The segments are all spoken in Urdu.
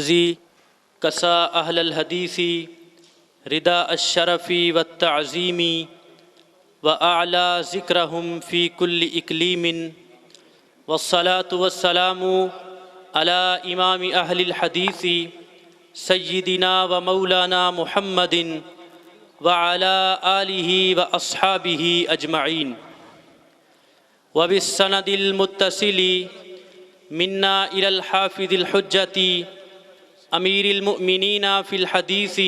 زی کسا اہل الحدیث ردا الشرف والتعظیم وأعلى ذکرہم فی کل اقلیم والصلاة والسلام على امام اہل الحدیث سیدنا و مولانا محمد وعلى آلہ واصحابہ اجمعین وبالسند المتصل منا إلى الحافظ الحجة امیر المؤمنین فی الحدیث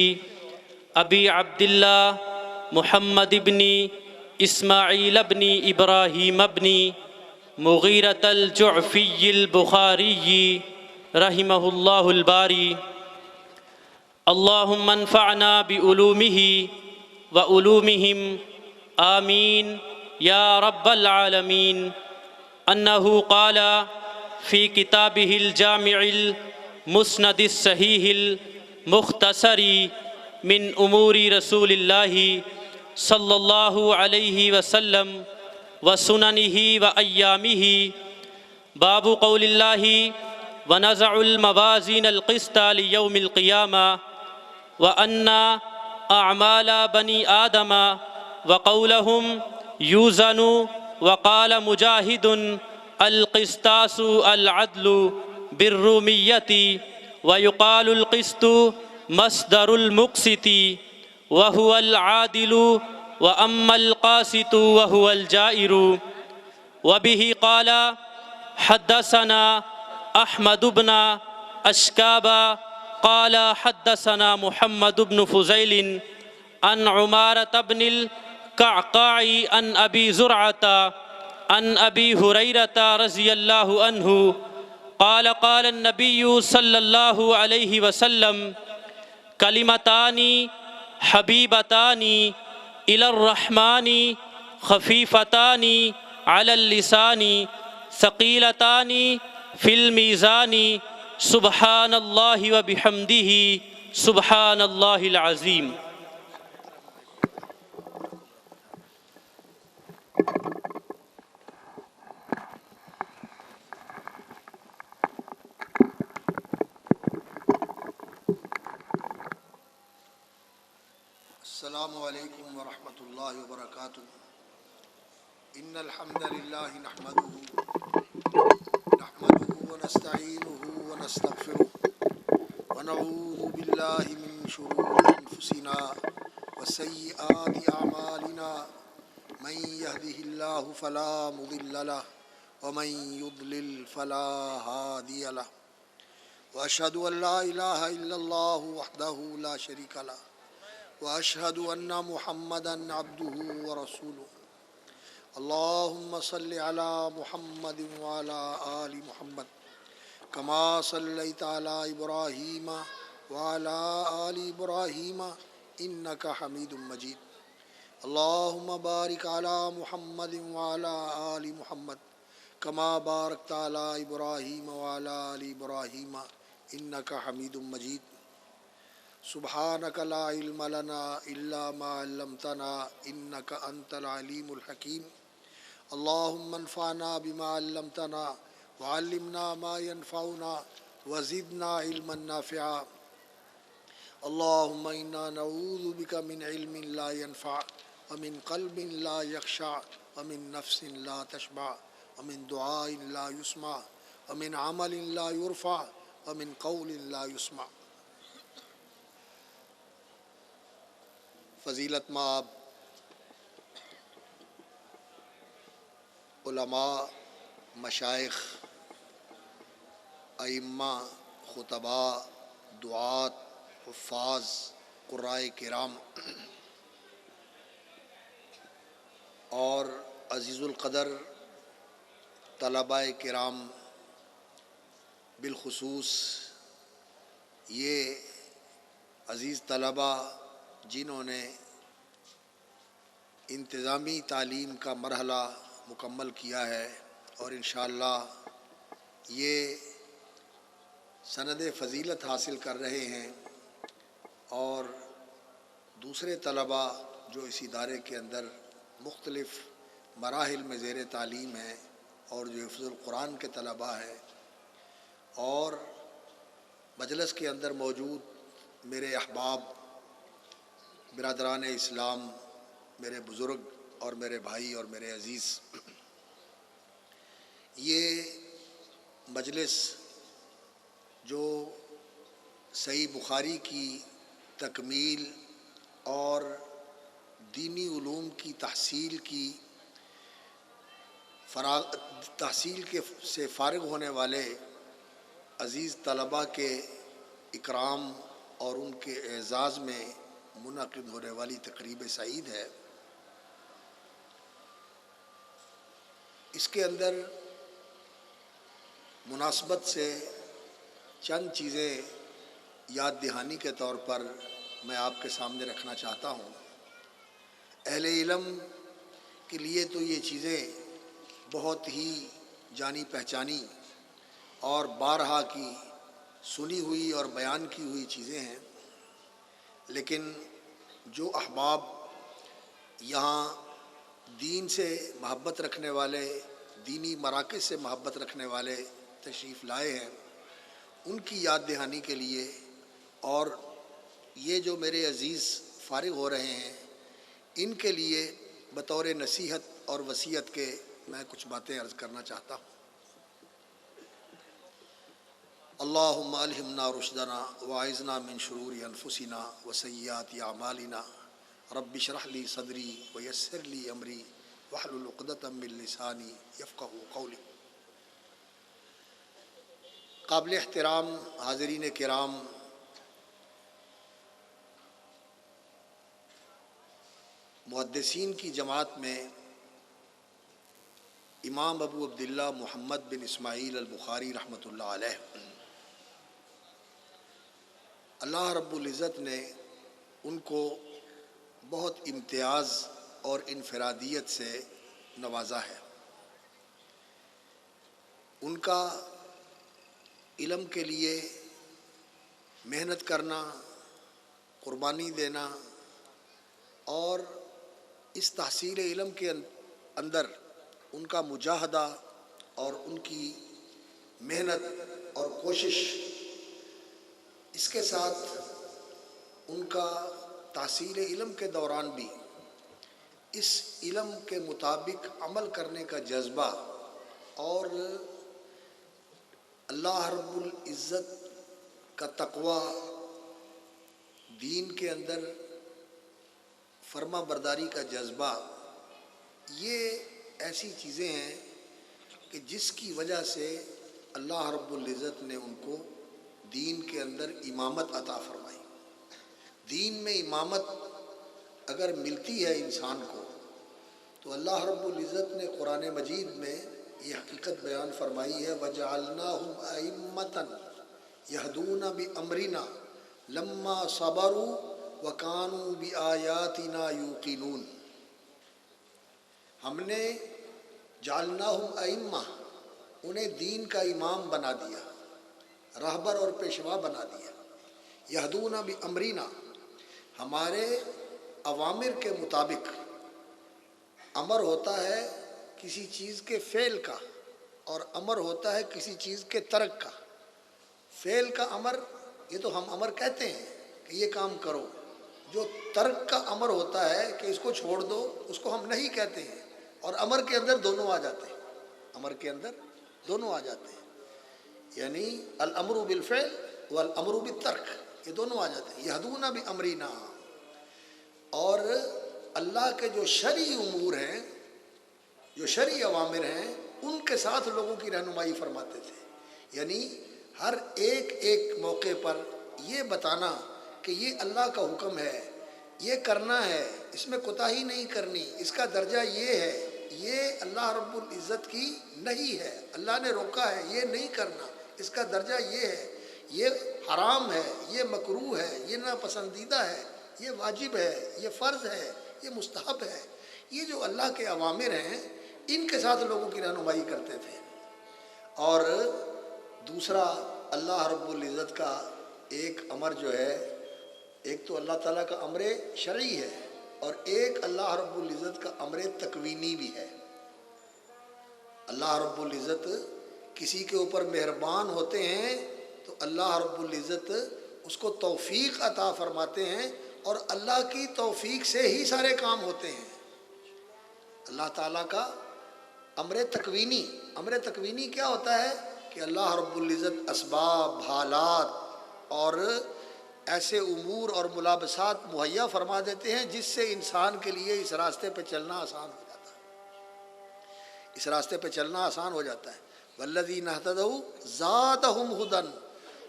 ابی عبداللہ محمد بن اسماعیل بن ابراہیم بن مغیرۃ الجعفی البخاری رحمہ اللہ الباری اللہم انفعنا بعلومہ وعلومہم آمین یا رب العالمین انہ قال فی کتابہ الجامع المسند الصحیح المختصر من امور رسول اللہ صلی اللہ علیہ وسلم وسننہ وایامہ باب قول اللہ ونضع الموازین القسط لیوم القیامہ وأن أعمال بني آدم وقولهم يوزن وقال مجاهد القسطاس العدل بالرومية ويقال القسط مصدر المقسط وهو العادل وأما القاسط وهو الجائر وبه قال حدثنا أحمد بن أشكاب قال حدثنا محمد بن فضيل عن عمارة بن القعقاع عن أبي زرعة عن أبي هريرة رضي الله عنه قال قال النبي صلى الله عليه وسلم كلمتان حبيبتان إلى الرحمن خفيفتان على اللسان ثقيلتان في الميزان سبحان اللہ و بحمدہ سبحان اللہ العظیم۔ السلام علیکم ورحمۃ اللہ وبرکاتہ۔ ان الحمد للہ نحمدہ ونستعینہ ونستغفرہ ونعوذ باللہ من شرور انفسنا وسیئات اعمالنا من یہدہ اللہ فلا مضل لہ ومن یضلل فلا ہادی لہ واشہد ان لا الہ الا اللہ وحدہ لا شریک لہ واشہد ان محمدا عبدہ ورسولہ اللہم صل علی محمد وعلی آل محمد کما صلیت علی ابراہیم وعلی آل ابراہیم انک حمید مجید اللہم بارک علی محمد وعلی آل محمد کما بارکت علی ابراہیم وعلی آل ابراہیم انک حمید مجید سبحانک لا علم لنا الا ما علمتنا انک انت العلیم الحکیم اللہم انفعنا بما علمتنا وعلمنا ما ينفعنا وزدنا علما نافعا اللہم انا نعوذ بک من علم لا ينفع ومن قلب لا يخشع ومن نفس لا تشبع ومن دعاء لا يسمع ومن عمل لا يرفع ومن قول لا يسمع۔ فضیلت مآب علماء، مشائخ، ائمہ، خطباء، دعات، حفاظ، قرائے کرام اور عزیز القدر طلباء کرام بالخصوص یہ عزیز طلباء جنہوں نے انتظامی تعلیم کا مرحلہ مکمل کیا ہے اور انشاءاللہ یہ سند فضیلت حاصل کر رہے ہیں، اور دوسرے طلباء جو اس ادارے کے اندر مختلف مراحل میں زیر تعلیم ہیں اور جو حفظ القرآن کے طلباء ہیں، اور مجلس کے اندر موجود میرے احباب، برادران اسلام، میرے بزرگ اور میرے بھائی اور میرے عزیز، یہ مجلس جو صحیح بخاری کی تکمیل اور دینی علوم کی تحصیل سے فارغ ہونے والے عزیز طلباء کے اکرام اور ان کے اعزاز میں منعقد ہونے والی تقریب سعید ہے، اس کے اندر مناسبت سے چند چیزیں یاد دہانی کے طور پر میں آپ کے سامنے رکھنا چاہتا ہوں۔ اہل علم کے لیے تو یہ چیزیں بہت ہی جانی پہچانی اور بارہا کی سنی ہوئی اور بیان کی ہوئی چیزیں ہیں، لیکن جو احباب یہاں دین سے محبت رکھنے والے، دینی مراکز سے محبت رکھنے والے تشریف لائے ہیں، ان کی یاد دہانی کے لیے اور یہ جو میرے عزیز فارغ ہو رہے ہیں ان کے لیے بطور نصیحت اور وصیت کے میں کچھ باتیں عرض کرنا چاہتا ہوں۔ اللہم الہمنا رشدنا واعذنا من شرور انفسنا وسیئات اعمالنا رب اشرح لی صدری ویسر لی امری واحلل عقدۃ من لسانی یفقہوا قولی۔ قابل احترام حاضرین کرام، محدثین کی جماعت میں امام ابو عبداللہ محمد بن اسماعیل البخاری رحمۃ اللہ علیہ، اللہ رب العزت نے ان کو بہت امتیاز اور انفرادیت سے نوازا ہے۔ ان کا علم کے لیے محنت کرنا، قربانی دینا اور اس تحصیل علم کے اندر ان کا مجاہدہ اور ان کی محنت اور کوشش، اس کے ساتھ ان کا تحصیل علم کے دوران بھی اس علم کے مطابق عمل کرنے کا جذبہ اور اللہ رب العزت کا تقوی، دین کے اندر فرما برداری کا جذبہ، یہ ایسی چیزیں ہیں کہ جس کی وجہ سے اللہ رب العزت نے ان کو دین کے اندر امامت عطا فرمائی۔ دین میں امامت اگر ملتی ہے انسان کو تو اللہ رب العزت نے قرآن مجید میں یہ حقیقت بیان فرمائی ہے، وَجَعَلْنَاهُمْ أَئِمَّةً يَهْدُونَ بِأَمْرِنَا لَمَّا صَبَرُوا وَكَانُوا بِآيَاتِنَا يُوقِنُونَ۔ ہم نے جعلناہم ائمہ، انہیں دین کا امام بنا دیا، راہبر اور پیشوا بنا دیا۔ یہدون بامرنا، ہمارے اوامر کے مطابق۔ امر ہوتا ہے کسی چیز کے فعل کا اور امر ہوتا ہے کسی چیز کے ترک کا۔ فعل کا امر یہ تو ہم امر کہتے ہیں کہ یہ کام کرو، جو ترک کا امر ہوتا ہے کہ اس کو چھوڑ دو، اس کو ہم نہیں کہتے ہیں، اور امر کے اندر دونوں آ جاتے ہیں، امر کے اندر دونوں آ جاتے ہیں، یعنی الامر بالفعل والامر بالترک، یہ دونوں آ جاتے ہیں۔ یہدون بامرنا، اور اللہ کے جو شرعی امور ہیں، جو شرعی اوامر ہیں، ان کے ساتھ لوگوں کی رہنمائی فرماتے تھے، یعنی ہر ایک ایک موقع پر یہ بتانا کہ یہ اللہ کا حکم ہے، یہ کرنا ہے، اس میں کوتاہی نہیں کرنی، اس کا درجہ یہ ہے، یہ اللہ رب العزت کی نہیں ہے، اللہ نے روکا ہے، یہ نہیں کرنا، اس کا درجہ یہ ہے، یہ حرام ہے، یہ مکروہ ہے، یہ ناپسندیدہ ہے، یہ واجب ہے، یہ فرض ہے، یہ مستحب ہے۔ یہ جو اللہ کے اوامر ہیں ان کے ساتھ لوگوں کی رہنمائی کرتے تھے۔ اور دوسرا، اللہ رب العزت کا ایک امر جو ہے، ایک تو اللہ تعالیٰ کا امر شرعی ہے اور ایک اللہ رب العزت کا امر تکوینی بھی ہے۔ اللہ رب العزت کسی کے اوپر مہربان ہوتے ہیں تو اللہ رب العزت اس کو توفیق عطا فرماتے ہیں، اور اللہ کی توفیق سے ہی سارے کام ہوتے ہیں۔ اللہ تعالیٰ کا امر تکوینی کیا ہوتا ہے کہ اللہ رب العزت اسباب، حالات اور ایسے امور اور ملابسات مہیا فرما دیتے ہیں جس سے انسان کے لیے اس راستے پہ چلنا آسان ہو جاتا ہے، اس راستے پہ چلنا آسان ہو جاتا ہے۔ والذین اہتدوا زادہم ھدی،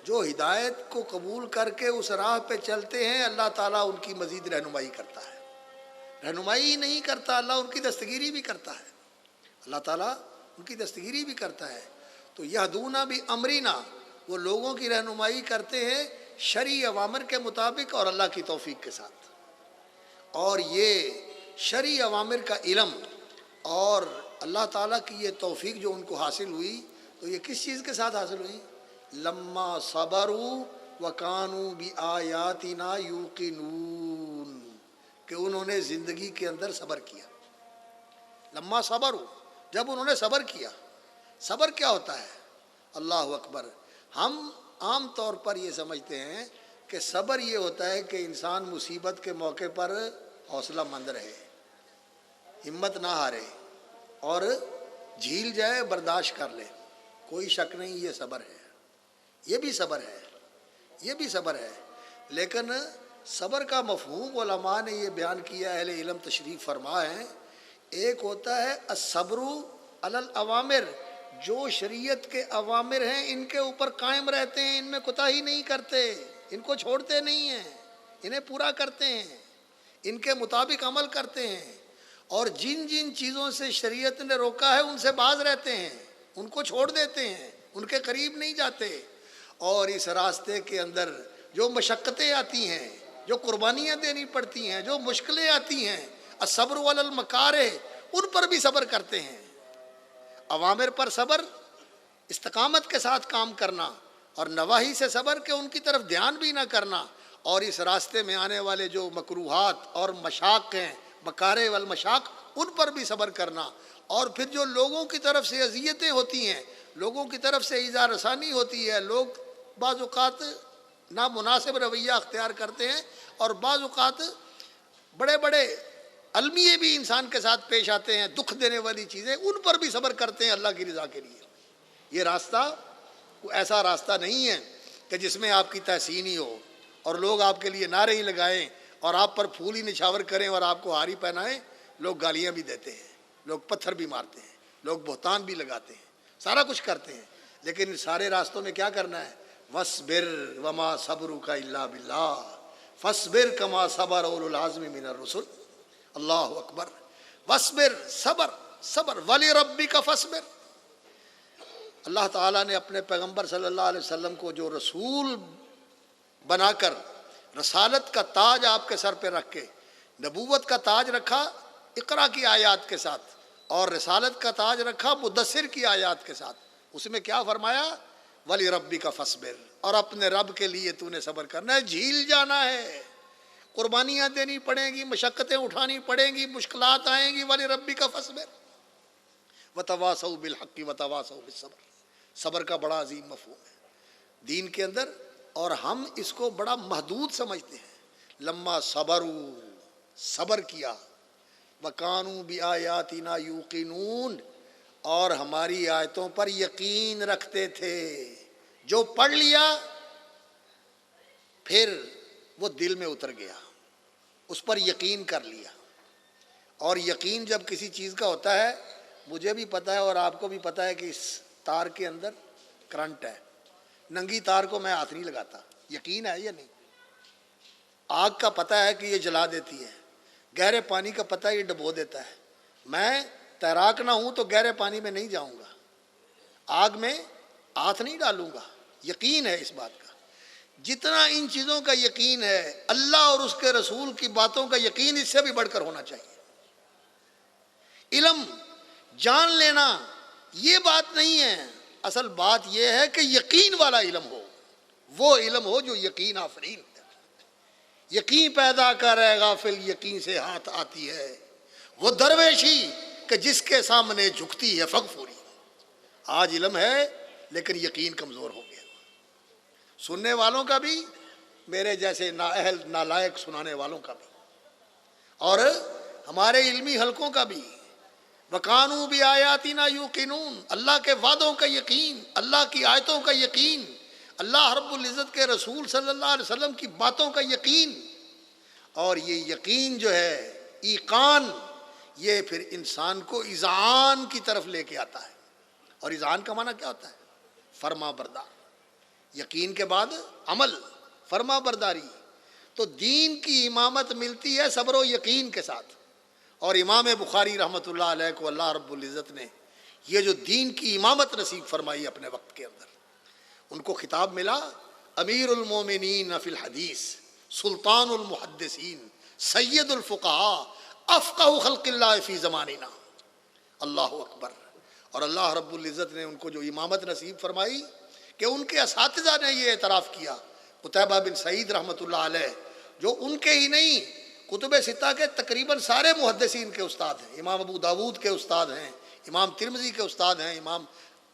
جو ہدایت کو قبول کر کے اس راہ پہ چلتے ہیں اللہ تعالیٰ ان کی مزید رہنمائی کرتا ہے۔ رہنمائی ہی نہیں کرتا، اللہ ان کی دستگیری بھی کرتا ہے، اللہ تعالیٰ ان کی دستگیری بھی کرتا ہے۔ تو یہدون بامرنا، وہ لوگوں کی رہنمائی کرتے ہیں شرعی اوامر کے مطابق اور اللہ کی توفیق کے ساتھ۔ اور یہ شرعی اوامر کا علم اور اللہ تعالیٰ کی یہ توفیق جو ان کو حاصل ہوئی، تو یہ کس چیز کے ساتھ حاصل ہوئی؟ لما صبروا وکانوا بآیاتنا یوقنون، کہ انہوں نے زندگی کے اندر صبر کیا۔ لما صبروا، جب انہوں نے صبر کیا۔ صبر کیا ہوتا ہے؟ اللہ اکبر۔ ہم عام طور پر یہ سمجھتے ہیں کہ صبر یہ ہوتا ہے کہ انسان مصیبت کے موقع پر حوصلہ مند رہے، ہمت نہ ہارے اور جھیل جائے، برداشت کر لے۔ کوئی شک نہیں، یہ صبر ہے، یہ بھی صبر ہے، یہ بھی صبر ہے۔ لیکن صبر کا مفہوم علماء نے یہ بیان کیا، اہل علم تشریف فرما ہے۔ ایک ہوتا ہے الصبر علی الاوامر، جو شریعت کے اوامر ہیں ان کے اوپر قائم رہتے ہیں، ان میں کوتاہی نہیں کرتے، ان کو چھوڑتے نہیں ہیں، انہیں پورا کرتے ہیں، ان کے مطابق عمل کرتے ہیں، اور جن جن چیزوں سے شریعت نے روکا ہے ان سے باز رہتے ہیں، ان کو چھوڑ دیتے ہیں، ان کے قریب نہیں جاتے۔ اور اس راستے کے اندر جو مشقتیں آتی ہیں، جو قربانیاں دینی پڑتی ہیں، جو مشکلیں آتی ہیں، الصبر علی المکارہ، ان پر بھی صبر کرتے ہیں۔ اوامر پر صبر، استقامت کے ساتھ کام کرنا، اور نواہی سے صبر کہ ان کی طرف دھیان بھی نہ کرنا، اور اس راستے میں آنے والے جو مکروہات اور مشاق ہیں، مکارہ والمشاق، ان پر بھی صبر کرنا۔ اور پھر جو لوگوں کی طرف سے اذیتیں ہوتی ہیں، لوگوں کی طرف سے ایذا رسانی ہوتی ہے، لوگ بعض اوقات نامناسب رویہ اختیار کرتے ہیں، اور بعض اوقات بڑے بڑے المیے بھی انسان کے ساتھ پیش آتے ہیں، دکھ دینے والی چیزیں، ان پر بھی صبر کرتے ہیں اللہ کی رضا کے لیے۔ یہ راستہ کوئی ایسا راستہ نہیں ہے کہ جس میں آپ کی تحسین ہی ہو اور لوگ آپ کے لیے نعرے ہی لگائیں اور آپ پر پھول ہی نچھاور کریں اور آپ کو ہاری پہنائیں۔ لوگ گالیاں بھی دیتے ہیں، لوگ پتھر بھی مارتے ہیں، لوگ بہتان بھی لگاتے ہیں، سارا کچھ کرتے ہیں، لیکن ان سارے راستوں میں کیا کرنا ہے؟ وَاصْبِرْ وَمَا صَبْرُكَ إِلَّا بِاللَّهِ فَاصْبِرْ كَمَا صَبَرَ أُولُو الْعَزْمِ مِنَ الرُّسُلِ۔ اللہ اکبر۔ وَاصْبِرْ، صبر، صبر، وَلِرَبِّكَ فَاصْبِرْ۔ اللہ تعالیٰ نے اپنے پیغمبر صلی اللہ علیہ وسلم کو جو رسول بنا کر رسالت کا تاج آپ کے سر پہ رکھ کے، نبوت کا تاج رکھا اقرا کی آیات کے ساتھ، اور رسالت کا تاج رکھا مدثر کی آیات کے ساتھ، اس میں کیا فرمایا؟ وَلِرَبِّكَ فَاصْبِرْ، اور اپنے رب کے لیے تو نے صبر کرنا ہے، جھیل جانا ہے، قربانیاں دینی پڑیں گی، مشقتیں اٹھانی پڑیں گی، مشکلات آئیں گی۔ وَلِرَبِّكَ فَاصْبِرْ وَتَوَاصَوْا بِالْحَقِّ وَتَوَاصَوْا بِالصَّبْرِ۔ صبر کا بڑا عظیم مفہوم ہے دین کے اندر، اور ہم اس کو بڑا محدود سمجھتے ہیں۔ لما صبروا، صبر کیا، وَكَانُوا بِآيَاتِنَا يُوقِنُونَ، اور ہماری آیتوں پر یقین رکھتے تھے۔ جو پڑھ لیا پھر وہ دل میں اتر گیا، اس پر یقین کر لیا۔ اور یقین جب کسی چیز کا ہوتا ہے، مجھے بھی پتہ ہے اور آپ کو بھی پتہ ہے کہ اس تار کے اندر کرنٹ ہے، ننگی تار کو میں ہاتھ نہیں لگاتا، یقین ہے یا نہیں؟ آگ کا پتہ ہے کہ یہ جلا دیتی ہے، گہرے پانی کا پتہ ہے یہ ڈبو دیتا ہے، میں تیراک نہ ہوں تو گہرے پانی میں نہیں جاؤں گا، آگ میں ہاتھ نہیں ڈالوں گا، یقین ہے اس بات کا۔ جتنا ان چیزوں کا یقین ہے، اللہ اور اس کے رسول کی باتوں کا یقین اس سے بھی بڑھ کر ہونا چاہیے۔ علم جان لینا یہ بات نہیں ہے، اصل بات یہ ہے کہ یقین والا علم ہو، وہ علم ہو جو یقین آفرین ہے۔ یقین پیدا کرے غافل یقین سے ہاتھ آتی ہے، وہ درویشی کہ جس کے سامنے جھکتی ہے فغفوری۔ آج علم ہے لیکن یقین کمزور ہو گیا، سننے والوں کا بھی، میرے جیسے نااہل نالائق سنانے والوں کا بھی، اور ہمارے علمی حلقوں کا بھی۔ وَقَانُوا بِآيَاتِنَا يُوقِنُونَ، اللہ کے وعدوں کا یقین، اللہ کی آیتوں کا یقین، اللہ رب العزت کے رسول صلی اللہ علیہ وسلم کی باتوں کا یقین۔ اور یہ یقین جو ہے، ایقان، یہ پھر انسان کو اذعان کی طرف لے کے آتا ہے۔ اور اذعان کا معنی کیا ہوتا ہے؟ فرما بردار۔ یقین کے بعد عمل، فرما برداری۔ تو دین کی امامت ملتی ہے صبر و یقین کے ساتھ۔ اور امام بخاری رحمۃ اللہ علیہ کو اللہ رب العزت نے یہ جو دین کی امامت نصیب فرمائی اپنے وقت کے اندر، ان کو خطاب ملا امیر المومنین فی الحدیث، سلطان المحدثین، سید الفقہاء، افقہ خلق اللہ فی زماننا۔ اللہ اکبر۔ اور اللہ رب العزت نے ان کو جو امامت نصیب فرمائی کہ ان کے اساتذہ نے یہ اعتراف کیا، قتیبہ بن سعید رحمۃ اللہ علیہ، جو ان کے ہی نہیں، کتب ستہ کے تقریباً سارے محدثین کے استاد ہیں، امام ابو داود کے استاد ہیں، امام ترمذی کے استاد ہیں، امام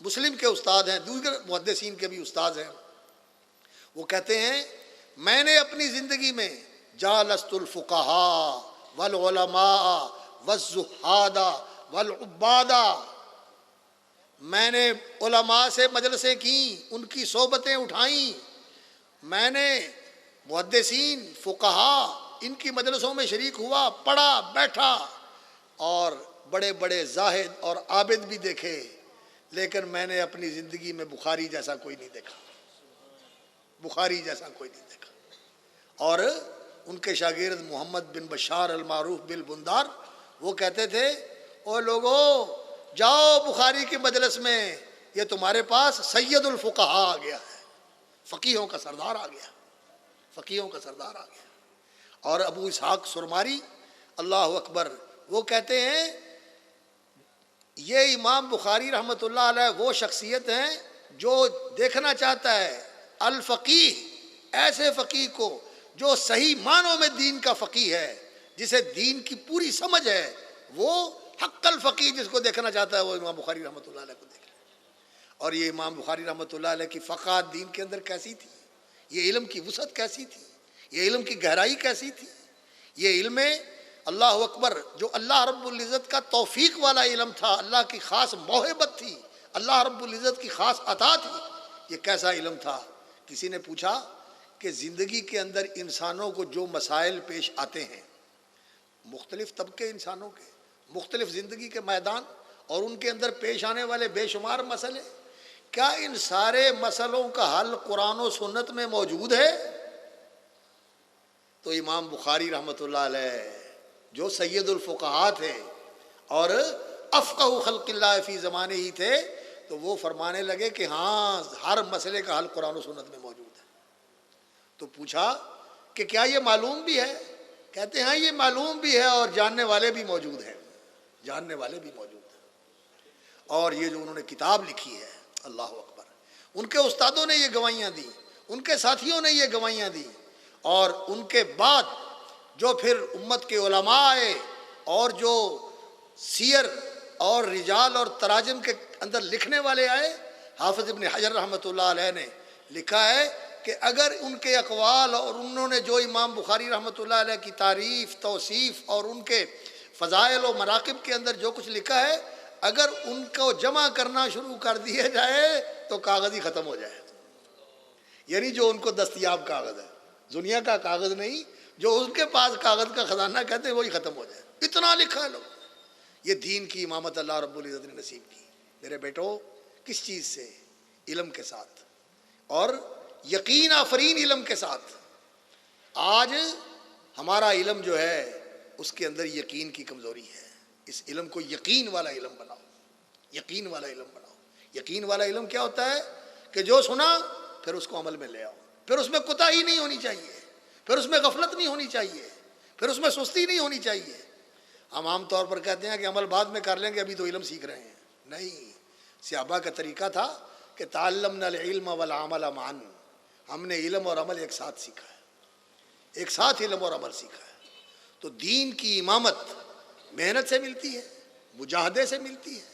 مسلم کے استاد ہیں، دیگر محدثین کے بھی استاد ہیں۔ وہ کہتے ہیں میں نے اپنی زندگی میں جالست الفقہاء والعلماء والزہاد والعباد، میں نے علماء سے مجلسیں کیں، ان کی صحبتیں اٹھائیں، میں نے محدثین فقہاء ان کی مجلسوں میں شریک ہوا، پڑھا، بیٹھا، اور بڑے بڑے زاہد اور عابد بھی دیکھے، لیکن میں نے اپنی زندگی میں بخاری جیسا کوئی نہیں دیکھا، بخاری جیسا کوئی نہیں دیکھا۔ اور ان کے شاگرد محمد بن بشار المعروف بالبندار وہ کہتے تھے او لوگو جاؤ بخاری کی مجلس میں، یہ تمہارے پاس سید الفقہاء آ گیا ہے، فقیہوں کا سردار آ گیا، فقیہوں کا سردار آ گیا۔ اور ابو اسحاق سرماری اللہ اکبر وہ کہتے ہیں یہ امام بخاری رحمۃ اللہ علیہ وہ شخصیت ہیں جو دیکھنا چاہتا ہے الفقیہ، ایسے فقیہ کو جو صحیح معنوں میں دین کا فقیہ ہے، جسے دین کی پوری سمجھ ہے، وہ حق الفقیہ جس کو دیکھنا چاہتا ہے وہ امام بخاری رحمۃ اللہ علیہ کو دیکھ لے۔ اور یہ امام بخاری رحمۃ اللہ علیہ کی فقاہت دین کے اندر کیسی تھی، یہ علم کی وسعت کیسی تھی، یہ علم کی گہرائی کیسی تھی، یہ علم اللہ اکبر جو اللہ رب العزت کا توفیق والا علم تھا، اللہ کی خاص موہبت تھی، اللہ رب العزت کی خاص عطا تھی، یہ کیسا علم تھا۔ کسی نے پوچھا کہ زندگی کے اندر انسانوں کو جو مسائل پیش آتے ہیں، مختلف طبقے انسانوں کے، مختلف زندگی کے میدان، اور ان کے اندر پیش آنے والے بے شمار مسئلے، کیا ان سارے مسئلوں کا حل قرآن و سنت میں موجود ہے؟ تو امام بخاری رحمۃ اللہ علیہ جو سید الفقہاء تھے اور افقہ خلق اللہ فی زمانے ہی تھے، تو وہ فرمانے لگے کہ ہاں ہر مسئلے کا حل قرآن و سنت میں موجود ہے۔ تو پوچھا کہ کیا یہ معلوم بھی ہے؟ کہتے ہیں ہاں یہ معلوم بھی ہے اور جاننے والے بھی موجود ہیں، جاننے والے بھی موجود ہیں۔ اور یہ جو انہوں نے کتاب لکھی ہے، اللہ اکبر، ان کے استادوں نے یہ گواہیاں دی، ان کے ساتھیوں نے یہ گواہیاں دی، اور ان کے بعد جو پھر امت کے علماء آئے اور جو سیر اور رجال اور تراجم کے اندر لکھنے والے آئے، حافظ ابن حجر رحمۃ اللہ علیہ نے لکھا ہے کہ اگر ان کے اقوال اور انہوں نے جو امام بخاری رحمۃ اللہ علیہ کی تعریف، توصیف اور ان کے فضائل و مناقب کے اندر جو کچھ لکھا ہے، اگر ان کو جمع کرنا شروع کر دیا جائے تو کاغذ ہی ختم ہو جائے، یعنی جو ان کو دستیاب کاغذ ہے، دنیا کا کاغذ نہیں، جو ان کے پاس کاغذ کا خزانہ کہتے ہیں وہی ختم ہو جائے، اتنا لکھا ہے لوگ۔ یہ دین کی امامت اللہ رب العزت نے نصیب کی۔ میرے بیٹو، کس چیز سے؟ علم کے ساتھ، اور یقین آفرین علم کے ساتھ۔ آج ہمارا علم جو ہے اس کے اندر یقین کی کمزوری ہے، اس علم کو یقین والا علم بناؤ، یقین والا علم بناؤ۔ یقین والا علم کیا ہوتا ہے کہ جو سنا پھر اس کو عمل میں لے آؤ، پھر اس میں کوتاہی نہیں ہونی چاہیے، پھر اس میں غفلت نہیں ہونی چاہیے، پھر اس میں سستی نہیں ہونی چاہیے۔ ہم عام طور پر کہتے ہیں کہ عمل بعد میں کر لیں گے، ابھی تو علم سیکھ رہے ہیں۔ نہیں، صحابہ کا طریقہ تھا کہ تعلمنا العلم والعمل معا، ہم نے علم اور عمل ایک ساتھ سیکھا ہے، ایک ساتھ علم اور عمل سیکھا ہے۔ تو دین کی امامت محنت سے ملتی ہے، مجاہدے سے ملتی ہے،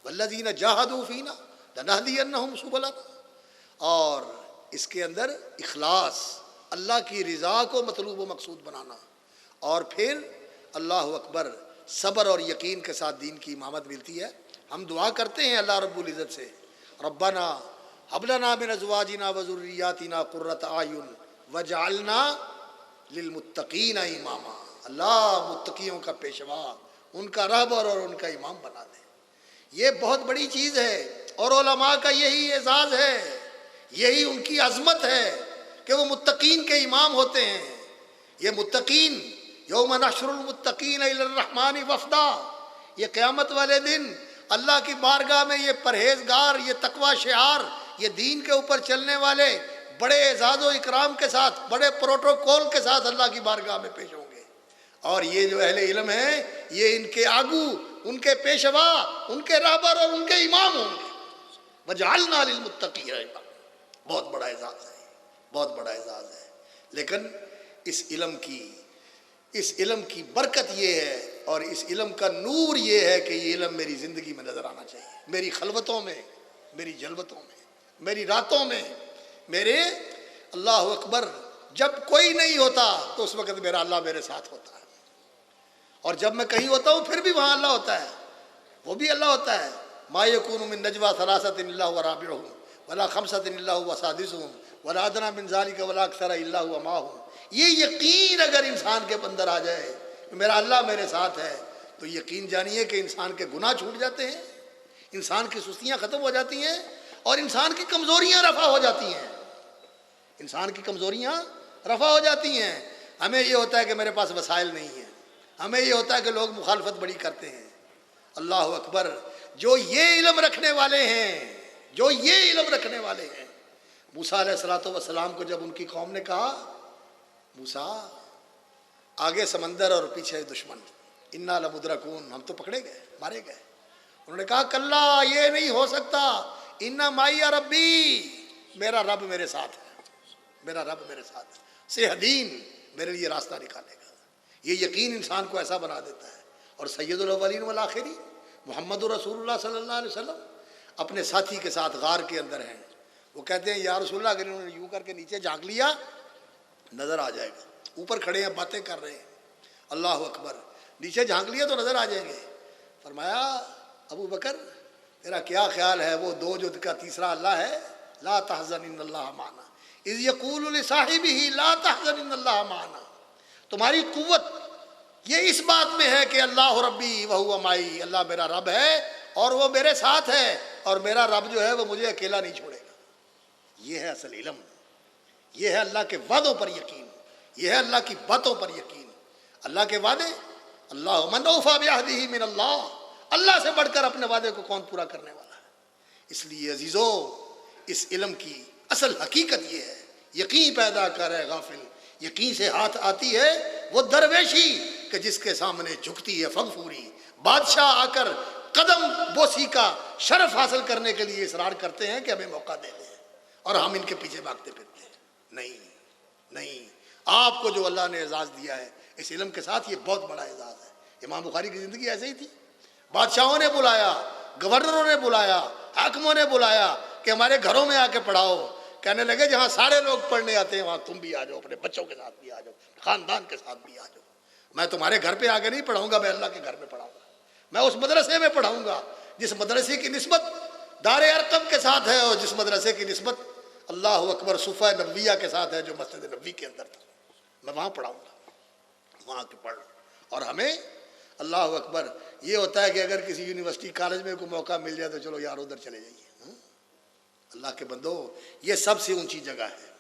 والذین جاہدوا فینا لنہدینہم سبلنا، اور اس کے اندر اخلاص، اللہ کی رضا کو مطلوب و مقصود بنانا، اور پھر اللہ اکبر صبر اور یقین کے ساتھ دین کی امامت ملتی ہے۔ ہم دعا کرتے ہیں اللہ رب العزت سے، ربنا هب لنا من ازواجنا وذرياتنا قرۃ اعین واجعلنا للمتقین اماما، اللہ متقیوں کا پیشوا، ان کا رہبر اور ان کا امام بنا دے۔ یہ بہت بڑی چیز ہے، اور علماء کا یہی اعزاز ہے، یہی ان کی عظمت ہے کہ وہ متقین کے امام ہوتے ہیں۔ یہ متقین، یوم نحشر المتقین الی الرحمن وفدا، یہ قیامت والے دن اللہ کی بارگاہ میں یہ پرہیزگار، یہ تقوی شعار، یہ دین کے اوپر چلنے والے بڑے اعزاز و اکرام کے ساتھ، بڑے پروٹوکول کے ساتھ اللہ کی بارگاہ میں پیش ہوں گے۔ اور یہ جو اہل علم ہیں، یہ ان کے آگو، ان کے پیشوا، ان کے رہبر اور ان کے امام ہوں گے۔ وجعلنا للمتقین اماما، بہت بڑا اعزاز ہے، بہت بڑا اعزاز ہے۔ لیکن اس علم کی برکت یہ ہے، اور اس علم کا نور یہ ہے کہ یہ علم میری زندگی میں نظر آنا چاہیے، میری خلوتوں میں، میری جلوتوں میں، میری راتوں میں، میرے اللہ اکبر جب کوئی نہیں ہوتا تو اس وقت میرا اللہ میرے ساتھ ہوتا ہے، اور جب میں کہیں ہوتا ہوں پھر بھی وہاں اللہ ہوتا ہے، وہ بھی اللہ ہوتا ہے۔ ما یکون من نجوی ثلاثۃ الا هو رابعهم ولا خمسۃ الا هو سادسهم ولا ادنی من ذلک ولا اکثر الا هو معهم۔ یہ یقین اگر انسان کے اندر آ جائے کہ میرا اللہ میرے ساتھ ہے، تو یقین جانیے کہ انسان کے گناہ چھوٹ جاتے ہیں، انسان کی سستیاں ختم ہو جاتی ہیں، اور انسان کی کمزوریاں رفع ہو جاتی ہیں، انسان کی کمزوریاں رفع ہو جاتی ہیں۔ ہمیں یہ ہوتا ہے کہ میرے پاس وسائل نہیں ہیں، ہمیں یہ ہوتا ہے کہ لوگ مخالفت بڑی کرتے ہیں۔ اللہ اکبر، جو یہ علم رکھنے والے ہیں، جو یہ علم رکھنے والے ہیں، موسیٰ علیہ السلام کو جب ان کی قوم نے کہا، موسیٰ آگے سمندر اور پیچھے دشمن، انا لمدرکون، ہم تو پکڑے گئے، مارے گئے، انہوں نے کہا کلا، یہ نہیں ہو سکتا، انا معی ربی، میرا رب میرے ساتھ ہے، میرا رب میرے ساتھ ہے، سیہدین، میرے لیے راستہ نکالے گا۔ یہ یقین انسان کو ایسا بنا دیتا ہے۔ اور سید الاولین والآخرین محمد رسول اللہ صلی اللہ علیہ وسلم اپنے ساتھی کے ساتھ غار کے اندر ہیں، وہ کہتے ہیں یا رسول اللہ، اگر انہوں نے یوں کر کے نیچے جھانک لیا نظر آ جائے گا، اوپر کھڑے ہیں باتیں کر رہے ہیں، اللہ اکبر، نیچے جھانک لیا تو نظر آ جائیں گے۔ فرمایا ابو بکر تیرا کیا خیال ہے، وہ دو جو کا تیسرا اللہ ہے، لا تحزن ان اللہ معنا اذ یقول لصاحبہ لا تحزن ان اللہ معنا، تمہاری قوت یہ اس بات میں ہے کہ اللہ ربی وہو معی، اللہ میرا رب ہے اور وہ میرے ساتھ ہے، اور میرا رب جو ہے وہ مجھے اکیلا نہیں چھوڑے گا۔ یہ ہے اصل علم، یہ ہے اللہ کے وعدوں پر یقین، یہ ہے اللہ کی باتوں پر یقین۔ اللہ کے وعدے، اللہ من اوفی بعہدہ من اللہ، اللہ سے بڑھ کر اپنے وعدے کو کون پورا کرنے والا ہے۔ اس لیے عزیزو، اس علم کی اصل حقیقت یہ ہے، یقین پیدا کرے غافل، یقین سے ہاتھ آتی ہے وہ درویشی کہ جس کے سامنے جھکتی ہے فغفوری، بادشاہ آ کر قدم بوسی کا شرف حاصل کرنے کے لیے اصرار کرتے ہیں کہ ہمیں موقع دے دیں، اور ہم ان کے پیچھے بھاگتے پھرتے ہیں۔ نہیں نہیں، آپ کو جو اللہ نے اعزاز دیا ہے اس علم کے ساتھ، یہ بہت بڑا اعزاز ہے۔ امام بخاری کی زندگی ایسے ہی تھی، بادشاہوں نے بلایا، گورنروں نے بلایا، حاکموں نے بلایا کہ ہمارے گھروں میں آ کے پڑھاؤ، کہنے لگے جہاں سارے لوگ پڑھنے آتے ہیں وہاں تم بھی آ جاؤ، اپنے بچوں کے ساتھ بھی آ جاؤ، خاندان کے ساتھ بھی آ جاؤ۔ میں تمہارے گھر پہ آ کے نہیں پڑھاؤں گا، میں اللہ کے گھر میں پڑھاؤں گا، میں اس مدرسے میں پڑھاؤں گا جس مدرسے کی نسبت دار ارقم کے ساتھ ہے، اور جس مدرسے کی نسبت اللہ اکبر صفہ نبویہ کے ساتھ ہے جو مسجد نبوی کے اندر تھا، میں وہاں پڑھاؤں گا، وہاں کے پڑھ۔ اور ہمیں اللہ اکبر یہ ہوتا ہے کہ اگر کسی یونیورسٹی کالج میں کوئی موقع مل جائے تو چلو یار ادھر چلے جائیے۔ اللہ کے بندو، یہ سب سے اونچی جگہ ہے،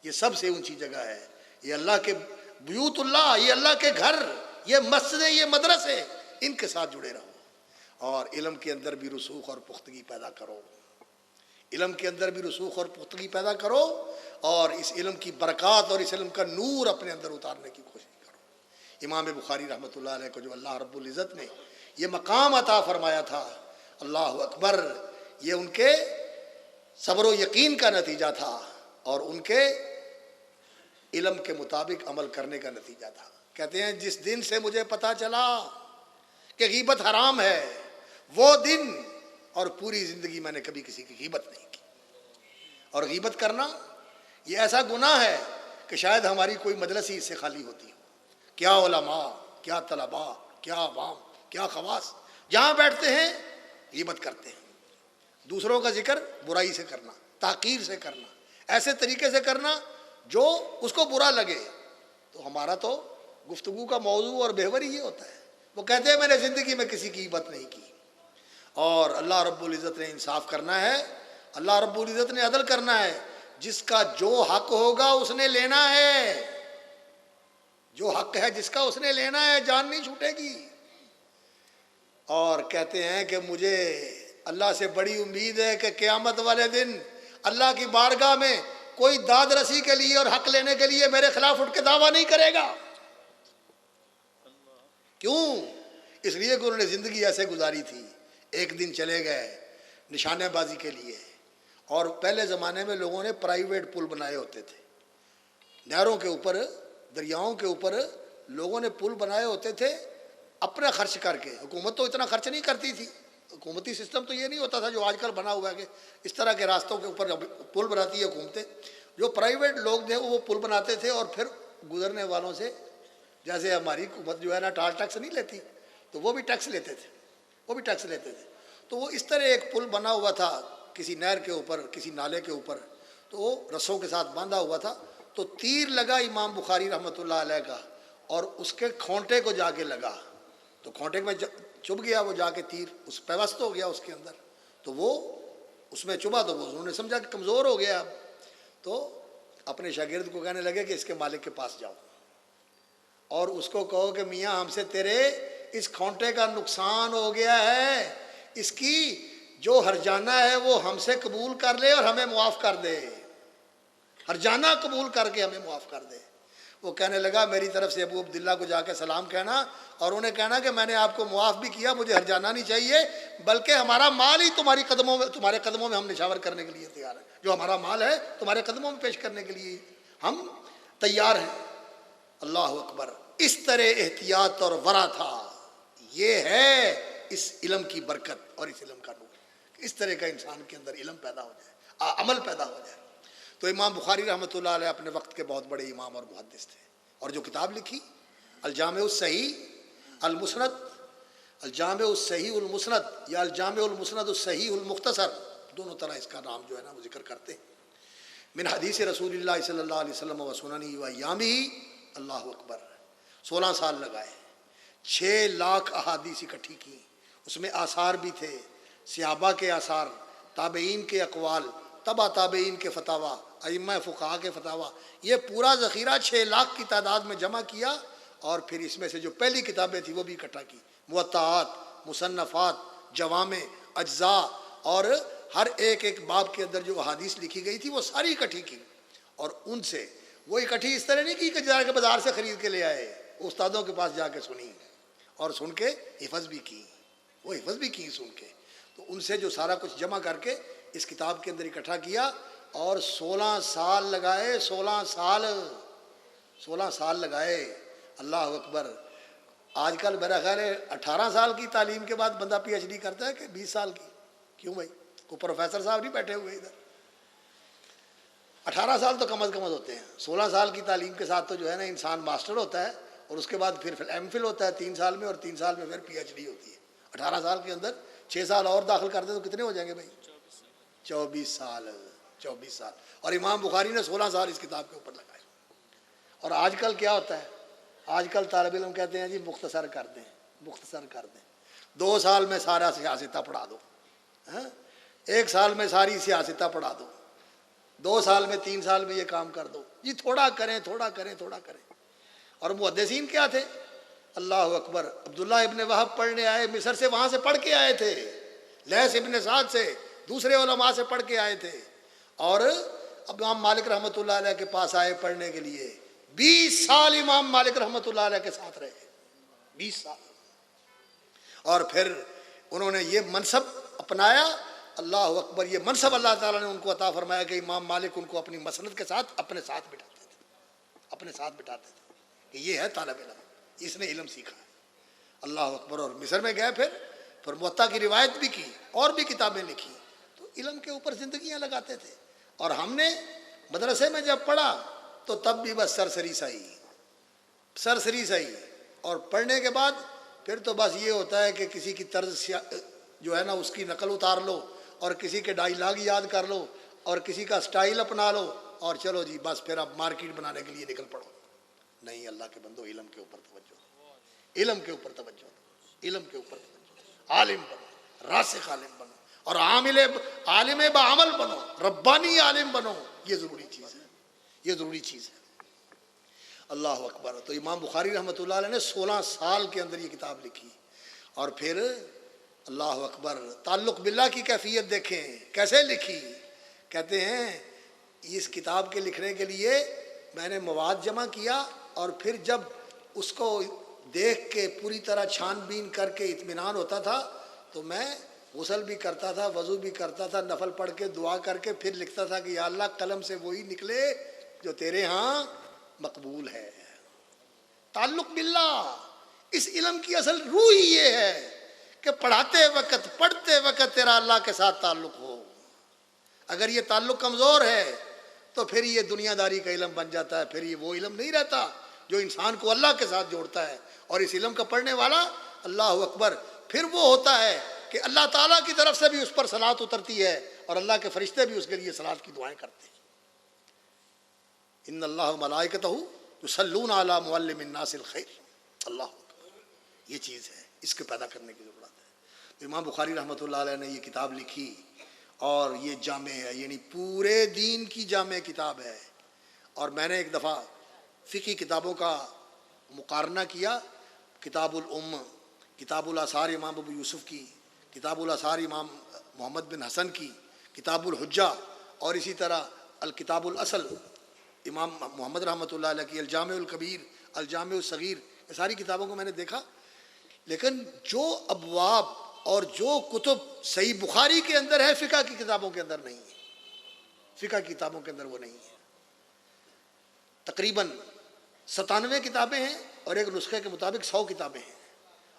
یہ سب سے اونچی جگہ ہے، یہ اللہ کے بیوت اللہ، یہ اللہ کے گھر، یہ مسجد، یہ مدرسے، ان کے ساتھ جڑے رہو، اور علم کے اندر بھی رسوخ اور پختگی پیدا کرو، علم کے اندر بھی رسوخ اور پختگی پیدا کرو، اور اس علم کی برکات اور اس علم کا نور اپنے اندر اتارنے کی کوشش کرو۔ امام بخاری رحمۃ اللہ علیہ کو جو اللہ رب العزت نے یہ مقام عطا فرمایا تھا، اللہ اکبر، یہ ان کے صبر و یقین کا نتیجہ تھا، اور ان کے علم کے مطابق عمل کرنے کا نتیجہ تھا۔ کہتے ہیں جس دن سے مجھے پتا چلا کہ غیبت حرام ہے، وہ دن اور پوری زندگی میں نے کبھی کسی کی غیبت نہیں کی۔ اور غیبت کرنا یہ ایسا گناہ ہے کہ شاید ہماری کوئی مجلس ہی اس سے خالی ہوتی ہو. کیا علماء، کیا طلباء، کیا عوام، کیا خواص جہاں بیٹھتے ہیں غیبت کرتے ہیں، دوسروں کا ذکر برائی سے کرنا، تحقیر سے کرنا، ایسے طریقے سے کرنا جو اس کو برا لگے. تو ہمارا تو گفتگو کا موضوع اور محور ہی یہ ہوتا ہے. وہ کہتے ہیں میں نے زندگی میں کسی کی غیبت نہیں کی. اور اللہ رب العزت نے انصاف کرنا ہے، اللہ رب العزت نے عدل کرنا ہے. جس کا جو حق ہوگا اس نے لینا ہے، جو حق ہے جس کا اس نے لینا ہے، جان نہیں چھوٹے گی. اور کہتے ہیں کہ مجھے اللہ سے بڑی امید ہے کہ قیامت والے دن اللہ کی بارگاہ میں کوئی داد رسی کے لیے اور حق لینے کے لیے میرے خلاف اٹھ کے دعویٰ نہیں کرے گا. کیوں؟ اس لیے کہ انہوں نے زندگی ایسے گزاری تھی. ایک دن چلے گئے نشانے بازی کے لیے. اور پہلے زمانے میں لوگوں نے پرائیویٹ پل بنائے ہوتے تھے، نہروں کے اوپر، دریاؤں کے اوپر لوگوں نے پل بنائے ہوتے تھے اپنا خرچ کر کے. حکومت تو اتنا خرچ نہیں کرتی تھی، حکومتی سسٹم تو یہ نہیں ہوتا تھا جو آج کل بنا ہوا ہے کہ اس طرح کے راستوں کے اوپر پل بناتی ہے حکومتیں. جو پرائیویٹ لوگ تھے وہ پل بناتے تھے اور پھر گزرنے والوں سے، جیسے ہماری حکومت جو ہے نا ٹال ٹیکس نہیں لیتی، تو وہ بھی ٹیکس لیتے تھے، وہ بھی ٹیکس لیتے تھے. تو وہ اس طرح ایک پل بنا ہوا تھا کسی نہر کے اوپر، کسی نالے کے اوپر، تو وہ رسوں کے ساتھ باندھا ہوا تھا. تو تیر لگا امام بخاری رحمۃ اللہ علیہ کا اور اس کے کھونٹے کو جا کے لگا، تو کھونٹے میں چبھ گیا وہ، جا کے تیر اس پیوست ہو گیا اس کے اندر. تو وہ اس میں چبھا تو وہ انہوں نے سمجھا کہ کمزور ہو گیا. تو اپنے شاگرد کو کہنے لگے کہ اس کے مالک کے پاس جاؤ اور اس کو کہو کہ میاں ہم سے تیرے اس کھونٹے کا نقصان ہو گیا ہے، اس کی جو ہرجانہ ہے وہ ہم سے قبول کر لے اور ہمیں معاف کر دے، ہرجانہ قبول کر کے ہمیں معاف کر دے. وہ کہنے لگا میری طرف سے ابو عبداللہ کو جا کے سلام کہنا اور انہیں کہنا کہ میں نے آپ کو معاف بھی کیا، مجھے ہرجانہ نہیں چاہیے، بلکہ ہمارا مال ہی تمہارے قدموں میں ہم نشاور کرنے کے لیے تیار ہیں. جو ہمارا مال ہے تمہارے قدموں میں پیش کرنے کے لیے ہم تیار ہیں. اللہ اکبر. اس طرح احتیاط اور ورع تھا. یہ ہے اس علم کی برکت اور اس علم کا نور. اس طرح کا انسان کے اندر علم پیدا ہو جائے، عمل پیدا ہو جائے. تو امام بخاری رحمۃ اللہ علیہ اپنے وقت کے بہت بڑے امام اور محدث تھے، اور جو کتاب لکھی الجامع الصحیح المسند، الجامع الصحیح المسند یا الجامع المسند الصحیح المختصر، دونوں طرح اس کا نام جو ہے نا وہ ذکر کرتے ہیں. من حدیث رسول اللہ صلی اللہ علیہ وسلم و سننہ و ایامہ. اللہ اکبر. 16 سال لگائے، 6 لاکھ احادیث اکٹھی کی. اس میں آثار بھی تھے، صحابہ کے آثار، تابعین کے اقوال، تبع تابعین کے فتاویٰ، ائمہ فقہا کے فتاویٰ. یہ پورا ذخیرہ 6 لاکھ کی تعداد میں جمع کیا، اور پھر اس میں سے جو پہلی کتابیں تھیں وہ بھی اکٹھا کی. موطئات، مصنفات، جوامع، اجزاء، اور ہر ایک باب کے اندر جو احادیث لکھی گئی تھی وہ ساری اکٹھی کی. اور ان سے وہ اکٹھی اس طرح نہیں کی کہ جا کے بازار سے خرید کے لے آئے، استادوں کے پاس جا کے سنی اور سن کے حفظ بھی کی، وہ حفظ بھی کی سن کے. تو ان سے جو سارا کچھ جمع کر کے اس کتاب کے اندر اکٹھا کیا، اور 16 سال لگائے. 16 سال لگائے. اللہ اکبر. آج کل میرا خیال ہے 18 سال کی تعلیم کے بعد بندہ پی ایچ ڈی کرتا ہے کہ 20 سال کی. کیوں بھائی؟ کوئی پروفیسر صاحب نہیں بیٹھے ہوئے ادھر. 18 سال تو کم از کم ہوتے ہیں. 16 سال کی تعلیم کے ساتھ تو جو ہے نا انسان ماسٹر ہوتا ہے، اور اس کے بعد پھر ایم فل ہوتا ہے 3 سال میں، اور 3 سال میں پھر پی ایچ ڈی ہوتی ہے. 18 سال کے اندر 6 سال اور داخل کر دیں تو کتنے ہو جائیں گے بھائی؟ 24 سال. 24 سال. اور امام بخاری نے 16 سال اس کتاب کے اوپر لگائے. اور آج کل کیا ہوتا ہے؟ آج کل طالب علم کہتے ہیں جی مختصر کر دیں، مختصر کر دیں. 2 سال میں سارا سیاستہ پڑھا دو، 1 سال میں ساری سیاستہ پڑھا دو، 2 سال میں 3 سال میں یہ کام کر دو. جی تھوڑا کریں، تھوڑا کریں، تھوڑا کریں. اور محدثین کیا تھے؟ اللہ اکبر. عبداللہ ابن وہب پڑھنے آئے مصر سے، وہاں سے پڑھ کے آئے تھے. لیث ابن سعد سے، دوسرے علماء سے پڑھ کے آئے تھے. اور امام مالک رحمۃ اللہ علیہ کے پاس آئے پڑھنے کے لیے. 20 سال امام مالک رحمۃ اللہ علیہ کے ساتھ رہے. 20 سال. اور پھر انہوں نے یہ منصب اپنایا. اللہ اکبر. یہ منصب اللہ تعالیٰ نے ان کو عطا فرمایا کہ امام مالک ان کو اپنی مسند کے ساتھ اپنے ساتھ بٹھاتے تھے، اپنے ساتھ بٹھاتے تھے کہ یہ ہے طالب علم، اس نے علم سیکھا ہے. اللہ اکبر. اور مصر میں گئے، پھر موطا کی روایت بھی کی اور بھی کتابیں لکھی. تو علم کے اوپر زندگیاں لگاتے تھے. اور ہم نے مدرسے میں جب پڑھا تو تب بھی بس سرسری سہی، اور پڑھنے کے بعد پھر تو بس یہ ہوتا ہے کہ کسی کی طرز جو ہے نا اس کی نقل اتار لو، اور کسی کے ڈائیلاگ یاد کر لو، اور کسی کا سٹائل اپنا لو، اور چلو جی بس پھر اب مارکیٹ بنانے کے لیے نکل پڑو۔ نہیں، اللہ کے بندو، علم کے اوپر توجہ دو، علم کے اوپر توجہ دو، علم کے اوپر توجہ دو، عالم بنو، راسخ عالم بنو، اور عالم بعمل بنو، ربانی عالم بنو۔ یہ ضروری چیز ہے، یہ ضروری چیز ہے۔ اللہ اکبر۔ تو امام بخاری رحمۃ اللہ علیہ نے 16 سال کے اندر یہ کتاب لکھی، اور پھر اللہ اکبر، تعلق باللہ کی کیفیت دیکھیں کیسے لکھی۔ کہتے ہیں اس کتاب کے لکھنے کے لیے میں نے مواد جمع کیا، اور پھر جب اس کو دیکھ کے پوری طرح چھان بین کر کے اطمینان ہوتا تھا تو میں غسل بھی کرتا تھا، وضو بھی کرتا تھا، نفل پڑھ کے دعا کر کے پھر لکھتا تھا کہ یا اللہ قلم سے وہی نکلے جو تیرے ہاں مقبول ہے۔ تعلق باللہ، اس علم کی اصل روح ہی یہ ہے کہ پڑھاتے وقت، پڑھتے وقت تیرا اللہ کے ساتھ تعلق ہو۔ اگر یہ تعلق کمزور ہے تو پھر یہ دنیا داری کا علم بن جاتا ہے، پھر یہ وہ علم نہیں رہتا جو انسان کو اللہ کے ساتھ جوڑتا ہے۔ اور اس علم کا پڑھنے والا، اللہ اکبر، پھر وہ ہوتا ہے کہ اللہ تعالیٰ کی طرف سے بھی اس پر صلوات اترتی ہے، اور اللہ کے فرشتے بھی اس کے لیے صلوات کی دعائیں کرتے ہیں۔ ان اللہ و ملائکتہ یصلون علی معلم الناس الخیر۔ اللہ اکبر، یہ چیز ہے، اس کے پیدا کرنے کی ضرورت ہے۔ امام بخاری رحمۃ اللہ علیہ نے یہ کتاب لکھی، اور یہ جامع ہے، یعنی پورے دین کی جامع کتاب ہے۔ اور میں نے ایک دفعہ فقہی کتابوں کا مقارنہ کیا، کتاب الام، کتاب الاثار امام ابو یوسف کی، کتاب الاثار امام محمد بن حسن کی، کتاب الحجہ، اور اسی طرح الکتاب الاصل امام محمد رحمۃ اللہ علیہ کی، الجامع الکبیر، الجامع الصغیر، یہ ساری کتابوں کو میں نے دیکھا، لیکن جو ابواب اور جو کتب صحیح بخاری کے اندر ہے فقہ کی کتابوں کے اندر نہیں ہے، فقہ کی کتابوں کے اندر وہ نہیں ہے۔ تقریباً 97 کتابیں ہیں، اور ایک نسخے کے مطابق 100 کتابیں ہیں،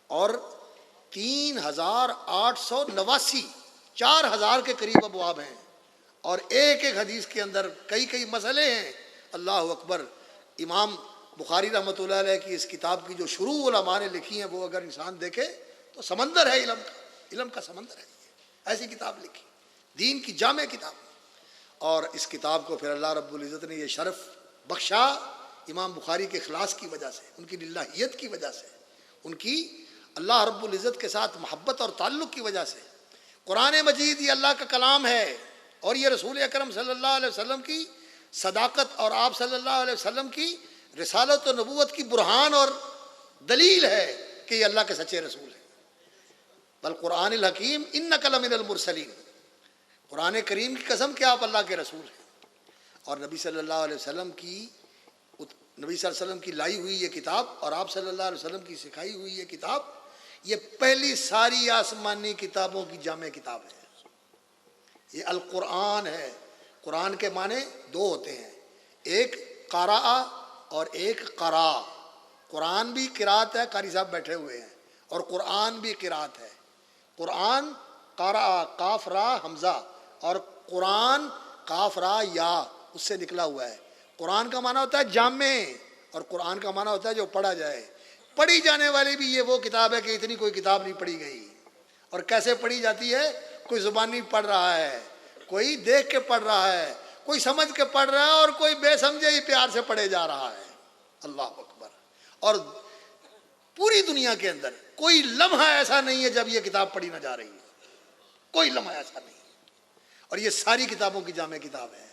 اور 3889، 4000 کے قریب ابواب ہیں، اور ایک ایک حدیث کے اندر کئی مسئلے ہیں۔ اللہ اکبر۔ امام بخاری رحمۃ اللہ علیہ کی اس کتاب کی جو شروع علماء نے لکھی ہیں، وہ اگر انسان دیکھے تو سمندر ہے، علم کا سمندر ہے۔ ایسی کتاب لکھی، دین کی جامع کتاب، اور اس کتاب کو پھر اللہ رب العزت نے یہ شرف بخشا امام بخاری کے اخلاص کی وجہ سے، ان کی للہیت کی وجہ سے، ان کی اللہ رب العزت کے ساتھ محبت اور تعلق کی وجہ سے۔ قرآن مجید یہ اللہ کا کلام ہے، اور یہ رسول اکرم صلی اللہ علیہ وسلم کی صداقت اور آپ صلی اللہ علیہ وسلم کی رسالت و نبوت کی برہان اور دلیل ہے کہ یہ اللہ کے سچے رسول ہیں۔ بل قرآن الحکیم انک لمن المرسلین، قرآن کریم کی قسم کہ آپ اللہ کے رسول ہیں۔ اور نبی صلی اللہ علیہ وسلم کی لائی ہوئی یہ کتاب، اور آپ صلی اللہ علیہ وسلم کی سکھائی ہوئی یہ کتاب، یہ پہلی ساری آسمانی کتابوں کی جامع کتاب ہے۔ یہ القرآن ہے۔ قرآن کے معنی 2 ہوتے ہیں، ایک قرأ اور ایک قرا۔ قرآن بھی قرات ہے، قاری صاحب بیٹھے ہوئے ہیں، اور قرآن بھی قرات ہے۔ قرآن قرأ، قاف را حمزہ، اور قرآن قاف را یا، اس سے نکلا ہوا ہے۔ قرآن کا معنی ہوتا ہے جامع، اور قرآن کا معنی ہوتا ہے جو پڑھا جائے۔ پڑھی جانے والی بھی یہ وہ کتاب ہے کہ اتنی کوئی کتاب نہیں پڑھی گئی۔ اور کیسے پڑھی جاتی ہے؟ کوئی زبانی پڑھ رہا ہے، کوئی دیکھ کے پڑھ رہا ہے، کوئی سمجھ کے پڑھ رہا ہے، اور کوئی بے سمجھے ہی پیار سے پڑھے جا رہا ہے۔ اللہ اکبر۔ اور پوری دنیا کے اندر کوئی لمحہ ایسا نہیں ہے جب یہ کتاب پڑھی نہ جا رہی ہے، کوئی لمحہ ایسا نہیں ہے۔ اور یہ ساری کتابوں کی جامع کتاب ہے۔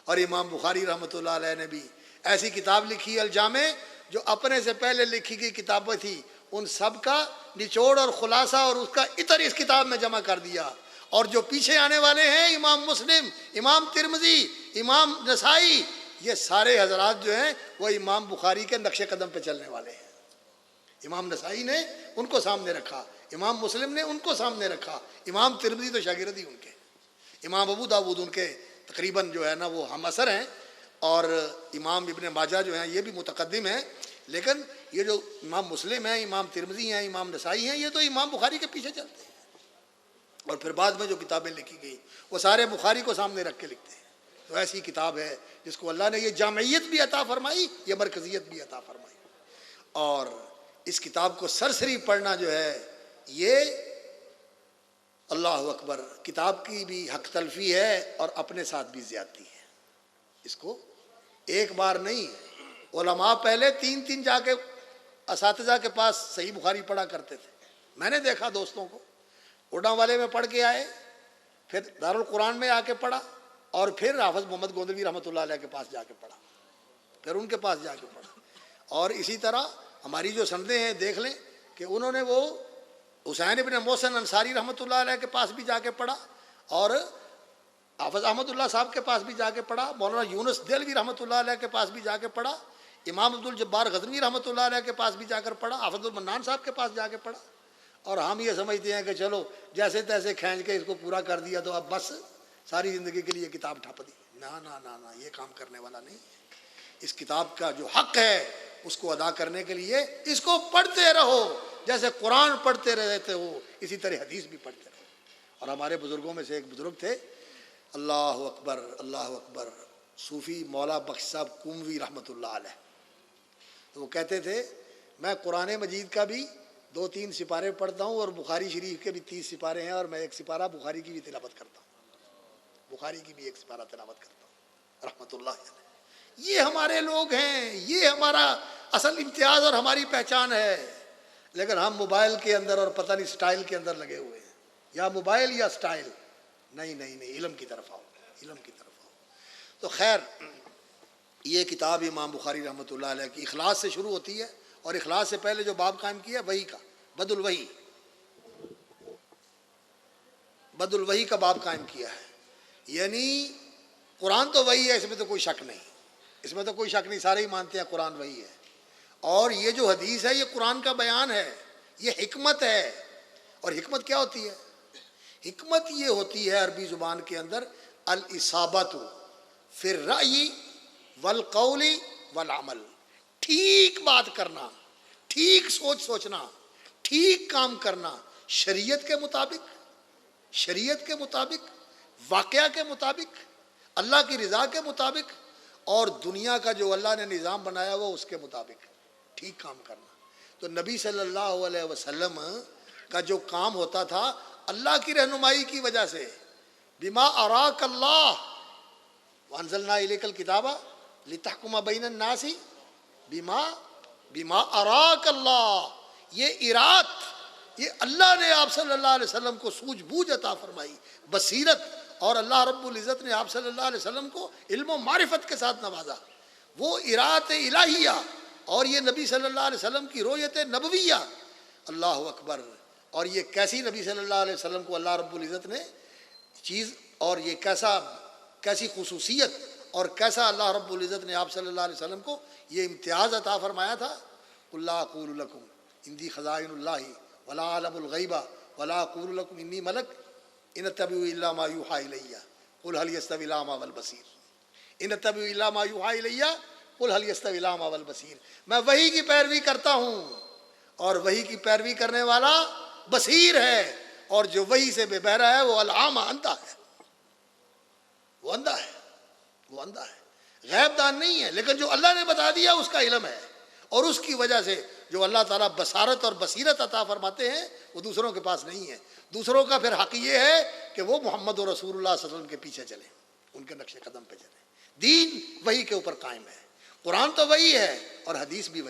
اور امام بخاری رحمۃ اللہ علیہ نے بھی ایسی کتاب لکھی الجامع، جو اپنے سے پہلے لکھی گئی کتابیں تھیں ان سب کا نچوڑ اور خلاصہ اور اس کا عطر اس کتاب میں جمع کر دیا۔ اور جو پیچھے آنے والے ہیں، امام مسلم، امام ترمذی، امام نسائی، یہ سارے حضرات جو ہیں وہ امام بخاری کے نقش قدم پہ چلنے والے ہیں۔ امام نسائی نے ان کو سامنے رکھا، امام مسلم نے ان کو سامنے رکھا، امام ترمذی تو شاگرد ہی ان کے، امام ابو داود ان کے تقریباً جو ہے نا وہ ہم اثر ہیں، اور امام ابن ماجہ جو ہیں یہ بھی متقدم ہیں، لیکن یہ جو امام مسلم ہیں، امام ترمذی ہیں، امام نسائی ہیں، یہ تو امام بخاری کے پیچھے چلتے ہیں۔ اور پھر بعد میں جو کتابیں لکھی گئی وہ سارے بخاری کو سامنے رکھ کے لکھتے ہیں۔ تو ایسی کتاب ہے جس کو اللہ نے یہ جامعیت بھی عطا فرمائی، یہ مرکزیت بھی عطا فرمائی. اور اس کتاب کو سرسری پڑھنا جو ہے یہ اللہ اکبر کتاب کی بھی حق تلفی ہے اور اپنے ساتھ بھی زیادتی ہے. اس کو ایک بار نہیں، علماء پہلے تین جا کے اساتذہ کے پاس صحیح بخاری پڑھا کرتے تھے. میں نے دیکھا دوستوں کو، اڈا والے میں پڑھ کے آئے، پھر دارالقرآن میں آ کے پڑھا، اور پھر حافظ محمد گوندلوی رحمۃ اللہ علیہ کے پاس جا کے پڑھا، پھر ان کے پاس جا کے پڑھا. اور اسی طرح ہماری جو سندیں ہیں دیکھ لیں کہ انہوں نے وہ حسین ابن محسن انصاری رحمۃ اللہ علیہ کے پاس بھی جا کے پڑھا، اور حافظ احمد اللہ صاحب کے پاس بھی جا کے پڑھا، مولانا یونس دہلوی رحمۃ اللہ علیہ کے پاس بھی جا کے پڑھا، امام عبدالجبار غزنوی رحمۃ اللہ علیہ کے پاس بھی جا کر پڑھا، حافظ المنان صاحب کے پاس جا کے پڑھا. اور ہم یہ سمجھتے ہیں کہ چلو جیسے تیسے کھینچ کے اس کو پورا کر دیا تو اب بس ساری زندگی کے لیے کتاب ٹھپ دی. نہ یہ کام کرنے والا نہیں. اس کتاب کا جو حق ہے اس کو ادا کرنے کے لیے اس کو پڑھتے رہو، جیسے قرآن پڑھتے رہتے ہو اسی طرح حدیث بھی پڑھتے رہو. اور ہمارے بزرگوں میں سے ایک بزرگ تھے، اللہ اکبر، صوفی مولا بخش صاحب کوموی رحمۃ اللہ علیہ. تو وہ کہتے تھے میں قرآن مجید کا بھی 2-3 سپارے پڑھتا ہوں، اور بخاری شریف کے بھی 30 سپارے ہیں، اور میں ایک سپارہ بخاری کی بھی تلاوت کرتا ہوں، بخاری کی بھی ایک سپارہ تلاوت کرتا ہوں رحمۃ اللہ علیہ. یہ ہمارے لوگ ہیں، یہ ہمارا اصل امتیاز اور ہماری پہچان ہے. لیکن ہم موبائل کے اندر اور پتہ نہیں سٹائل کے اندر لگے ہوئے ہیں، یا موبائل یا سٹائل. نہیں، علم کی طرف آؤ، علم کی طرف آؤ. تو خیر، یہ کتاب امام بخاری رحمۃ اللہ علیہ کی اخلاص سے شروع ہوتی ہے، اور اخلاص سے پہلے جو باب قائم کیا وہی کا بد الوحی کا باب قائم کیا ہے. یعنی قرآن تو وہی ہے، اس میں تو کوئی شک نہیں، سارے ہی مانتے ہیں قرآن وہی ہے. اور یہ جو حدیث ہے یہ قرآن کا بیان ہے، یہ حکمت ہے. اور حکمت کیا ہوتی ہے؟ حکمت یہ ہوتی ہے عربی زبان کے اندر الاصابۃ فی الرأی والقول والعمل. ٹھیک بات کرنا، ٹھیک سوچنا، ٹھیک کام کرنا، شریعت کے مطابق، واقعہ کے مطابق، اللہ کی رضا کے مطابق، اور دنیا کا جو اللہ نے نظام بنایا ہوا اس کے مطابق ٹھیک کام کرنا. تو نبی صلی اللہ علیہ وسلم کا جو کام ہوتا تھا اللہ کی رہنمائی کی وجہ سے، بما اراک اللہ وانزلنا الیک الکتاب لتحکم بین الناس بما اراک اللہ. یہ ارات، یہ اللہ نے آپ صلی اللہ علیہ وسلم کو سوجھ بوجھ عطا فرمائی، بصیرت، اور اللہ رب العزت نے آپ صلی اللہ علیہ وسلم کو علم و معرفت کے ساتھ نوازا. وہ ارات الہیہ اور یہ نبی صلی اللہ علیہ وسلم کی رؤیت نبویہ. اللہ اکبر. اور یہ کیسی نبی صلی اللہ علیہ وسلم کو اللہ رب العزت نے چیز، اور یہ کیسی خصوصیت، اور کیسا اللہ رب العزت نے آپ صلی اللہ علیہ وسلم کو یہ امتیاز عطا فرمایا تھا. قل لا اقول لکم عندی خزائن اللہ ولا اعلم الغیب ولا اقول لکم انی ملک ان اتبع الا ما یوحی الی قل هل یستوی الاعمی والبصیر. ان اتبع الا ما یوحی الی قل هل یستوی الاعمی والبصیر. میں وحی کی پیروی کرتا ہوں، اور وحی کی پیروی کرنے والا بصیر ہے، اور جو وحی سے بے بہرہ ہے وہ الاعمی اندھا ہے. وہ اندھا ہے، غیب دان نہیں ہے، لیکن جو اللہ نے بتا دیا اس کا علم ہے. اور اس کی وجہ سے جو اللہ تعالیٰ بصارت اور بصیرت عطا فرماتے ہیں وہ دوسروں کے پاس نہیں ہے. دوسروں کا پھر حق یہ ہے کہ وہ محمد و رسول اللہ صلی اللہ علیہ وسلم کے پیچھے چلیں، ان کے نقش قدم پہ چلیں. دین وہی کے اوپر قائم ہے. قرآن تو وہی ہے، اور حدیث بھی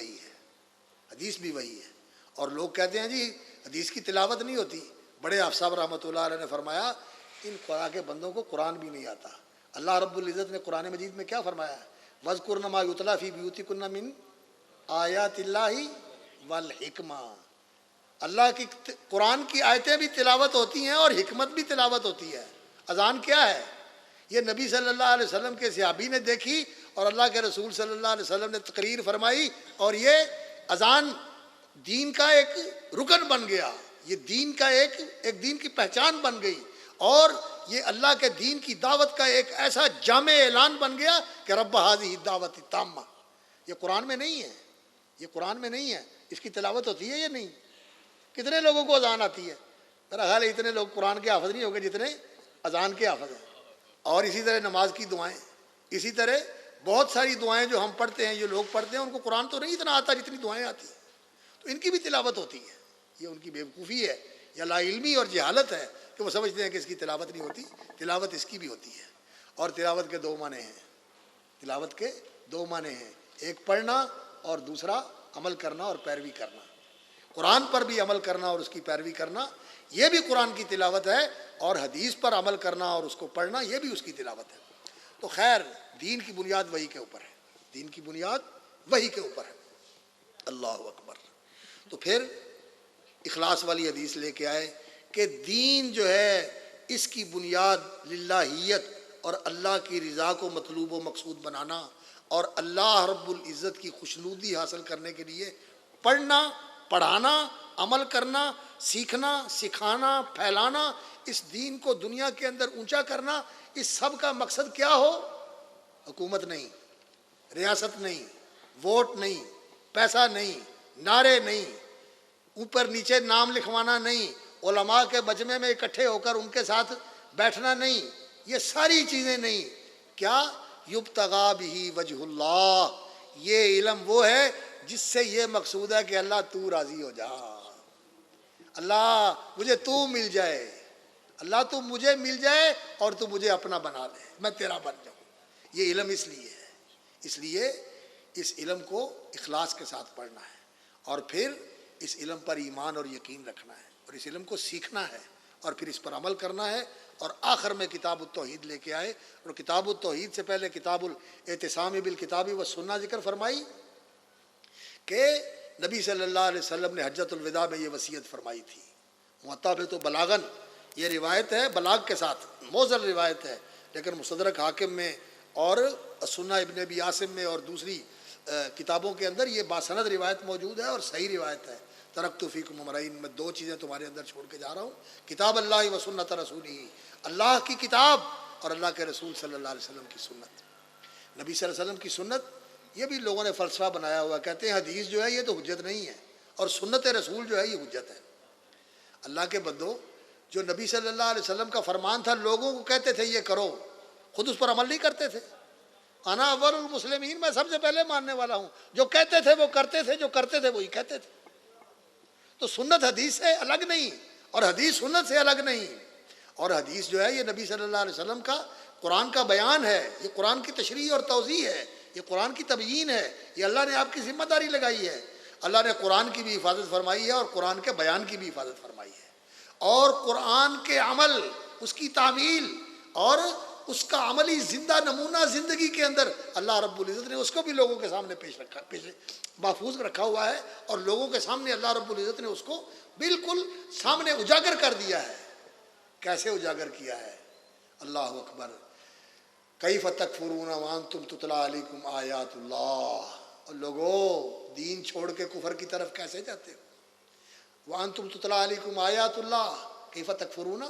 وہی ہے. اور لوگ کہتے ہیں جی حدیث کی تلاوت نہیں ہوتی. بڑے آپ صاحب رحمۃ اللہ علیہ نے فرمایا ان قرآن کے بندوں کو قرآن بھی نہیں آتا. اللہ رب العزت نے قرآن مجید میں کیا فرمایا ہے؟ وَاذْكُرْنَ مَا يُتْلَىٰ فِي بُيُوتِكُنَّ مِنْ آیات اللہ والحکمہ. اللہ کی قرآن کی آیتیں بھی تلاوت ہوتی ہیں اور حکمت بھی تلاوت ہوتی ہے. اذان کیا ہے؟ یہ نبی صلی اللہ علیہ وسلم کے صحابی نے دیکھی اور اللہ کے رسول صلی اللہ علیہ وسلم نے تقریر فرمائی، اور یہ اذان دین کا ایک رکن بن گیا. یہ دین کا ایک دین کی پہچان بن گئی، اور یہ اللہ کے دین کی دعوت کا ایک ایسا جامع اعلان بن گیا کہ رب ہذہ الدعوۃ التامہ. یہ قرآن میں نہیں ہے. اس کی تلاوت ہوتی ہے یا نہیں؟ کتنے لوگوں کو اذان آتی ہے؟ میرا خیال ہے اتنے لوگ قرآن کے حافظ نہیں ہوں گے جتنے اذان کے حافظ ہیں. اور اسی طرح نماز کی دعائیں، اسی طرح بہت ساری دعائیں جو ہم پڑھتے ہیں، جو لوگ پڑھتے ہیں، ان کو قرآن تو نہیں اتنا آتا جتنی دعائیں آتی ہیں، تو ان کی بھی تلاوت ہوتی ہے۔ یہ ان کی بیوقوفی ہے یا لا علمی اور جہالت ہے کہ وہ سمجھتے ہیں کہ اس کی تلاوت نہیں ہوتی۔ تلاوت اس کی بھی ہوتی ہے، اور تلاوت کے دو معنی ہیں، تلاوت کے دو معنی ہیں، ایک پڑھنا اور دوسرا عمل کرنا اور پیروی کرنا۔ قرآن پر بھی عمل کرنا اور اس کی پیروی کرنا، یہ بھی قرآن کی تلاوت ہے، اور حدیث پر عمل کرنا اور اس کو پڑھنا، یہ بھی اس کی تلاوت ہے۔ تو خیر، دین کی بنیاد وحی کے اوپر ہے، دین کی بنیاد وحی کے اوپر ہے۔ اللہ اکبر۔ تو پھر اخلاص والی حدیث لے کے آئے کہ دین جو ہے اس کی بنیاد للہیت اور اللہ کی رضا کو مطلوب و مقصود بنانا، اور اللہ رب العزت کی خوشنودی حاصل کرنے کے لیے پڑھنا، پڑھانا، عمل کرنا، سیکھنا، سکھانا، پھیلانا، اس دین کو دنیا کے اندر اونچا کرنا، اس سب کا مقصد کیا ہو؟ حکومت نہیں، ریاست نہیں، ووٹ نہیں، پیسہ نہیں، نعرے نہیں، اوپر نیچے نام لکھوانا نہیں، علماء کے مجمع میں اکٹھے ہو کر ان کے ساتھ بیٹھنا نہیں، یہ ساری چیزیں نہیں۔ کیا؟ یبتغا بہ وجہ اللہ، یہ علم وہ ہے جس سے یہ مقصود ہے کہ اللہ تو راضی ہو جا، اللہ مجھے تو مل جائے، اللہ تو مجھے مل جائے اور تو مجھے اپنا بنا لے، میں تیرا بن جاؤں۔ یہ علم اس لیے ہے، اس لیے اس علم کو اخلاص کے ساتھ پڑھنا ہے، اور پھر اس علم پر ایمان اور یقین رکھنا ہے، اور اس علم کو سیکھنا ہے، اور پھر اس پر عمل کرنا ہے، اور آخر میں کتاب التوحید لے کے آئے، اور کتاب التوحید سے پہلے کتاب الاعتصام بالکتاب والسنہ ذکر فرمائی کہ نبی صلی اللہ علیہ وسلم نے حجۃ الوداع میں یہ وصیت فرمائی تھی۔ موطا پہ تو بلاغن یہ روایت ہے، بلاغ کے ساتھ موزل روایت ہے، لیکن مستدرک حاکم میں اور سنہ ابن ابی عاصم میں اور دوسری کتابوں کے اندر یہ باسند روایت موجود ہے اور صحیح روایت ہے۔ ترکت فیکم امرین، میں دو چیزیں تمہارے اندر چھوڑ کے جا رہا ہوں، کتاب اللہ و سنت رسولہ، اللہ کی کتاب اور اللہ کے رسول صلی اللہ علیہ وسلم کی سنت۔ نبی صلی اللہ علیہ وسلم کی سنت، یہ بھی لوگوں نے فلسفہ بنایا ہوا، کہتے ہیں حدیث جو ہے یہ تو حجت نہیں ہے، اور سنت رسول جو ہے یہ حجت ہے۔ اللہ کے بندو، جو نبی صلی اللہ علیہ وسلم کا فرمان تھا، لوگوں کو کہتے تھے یہ کرو، خود اس پر عمل نہیں کرتے تھے۔ انا اول المسلمین، میں سب سے پہلے ماننے والا ہوں، جو کہتے تھے وہ کرتے تھے، جو کرتے تھے وہی کہتے تھے۔ تو سنت حدیث سے الگ نہیں، اور حدیث سنت سے الگ نہیں، اور حدیث جو ہے یہ نبی صلی اللہ علیہ وسلم کا قرآن کا بیان ہے، یہ قرآن کی تشریح اور توضیح ہے، یہ قرآن کی تبیین ہے، یہ اللہ نے آپ کی ذمہ داری لگائی ہے۔ اللہ نے قرآن کی بھی حفاظت فرمائی ہے اور قرآن کے بیان کی بھی حفاظت فرمائی ہے، اور قرآن کے عمل، اس کی تعمیل اور اس کا عملی زندہ نمونہ زندگی کے اندر اللہ رب العزت نے اس کو بھی لوگوں کے سامنے پیش رکھا، محفوظ رکھا ہوا ہے، اور لوگوں کے سامنے اللہ رب العزت نے اس کو بالکل سامنے اجاگر کر دیا ہے۔ کیسے اجاگر کیا ہے؟ اللہ اکبر۔ کیف تکفرون وانتم تتلی علیکم آیات اللہ، اور لوگو دین چھوڑ کے کفر کی طرف کیسے جاتے ہو؟ وانتم تتلی علیکم آیات اللہ، کیف تکفرون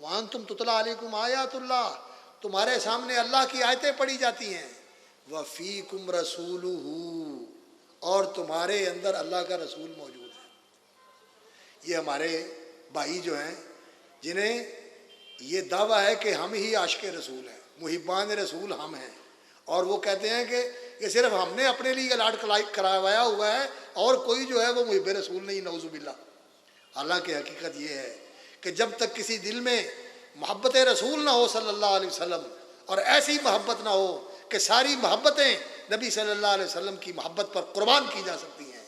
وانتم تتلی علیکم آیات اللہ، تمہارے سامنے اللہ کی آیتیں پڑھی جاتی ہیں، وفیکم رسولہ، اور تمہارے اندر اللہ کا رسول موجود ہے۔ یہ ہمارے بھائی جو ہیں جنہیں یہ دعویٰ ہے کہ ہم ہی عاشق رسول ہیں، محبان رسول ہم ہیں، اور وہ کہتے ہیں کہ یہ صرف ہم نے اپنے لیے لاڈ کروایا ہوا ہے اور کوئی جو ہے وہ محب رسول نہیں، نعوذ باللہ۔ حالانکہ حقیقت یہ ہے کہ جب تک کسی دل میں محبت رسول نہ ہو صلی اللہ علیہ وسلم، اور ایسی محبت نہ ہو کہ ساری محبتیں نبی صلی اللہ علیہ وسلم کی محبت پر قربان کی جا سکتی ہیں،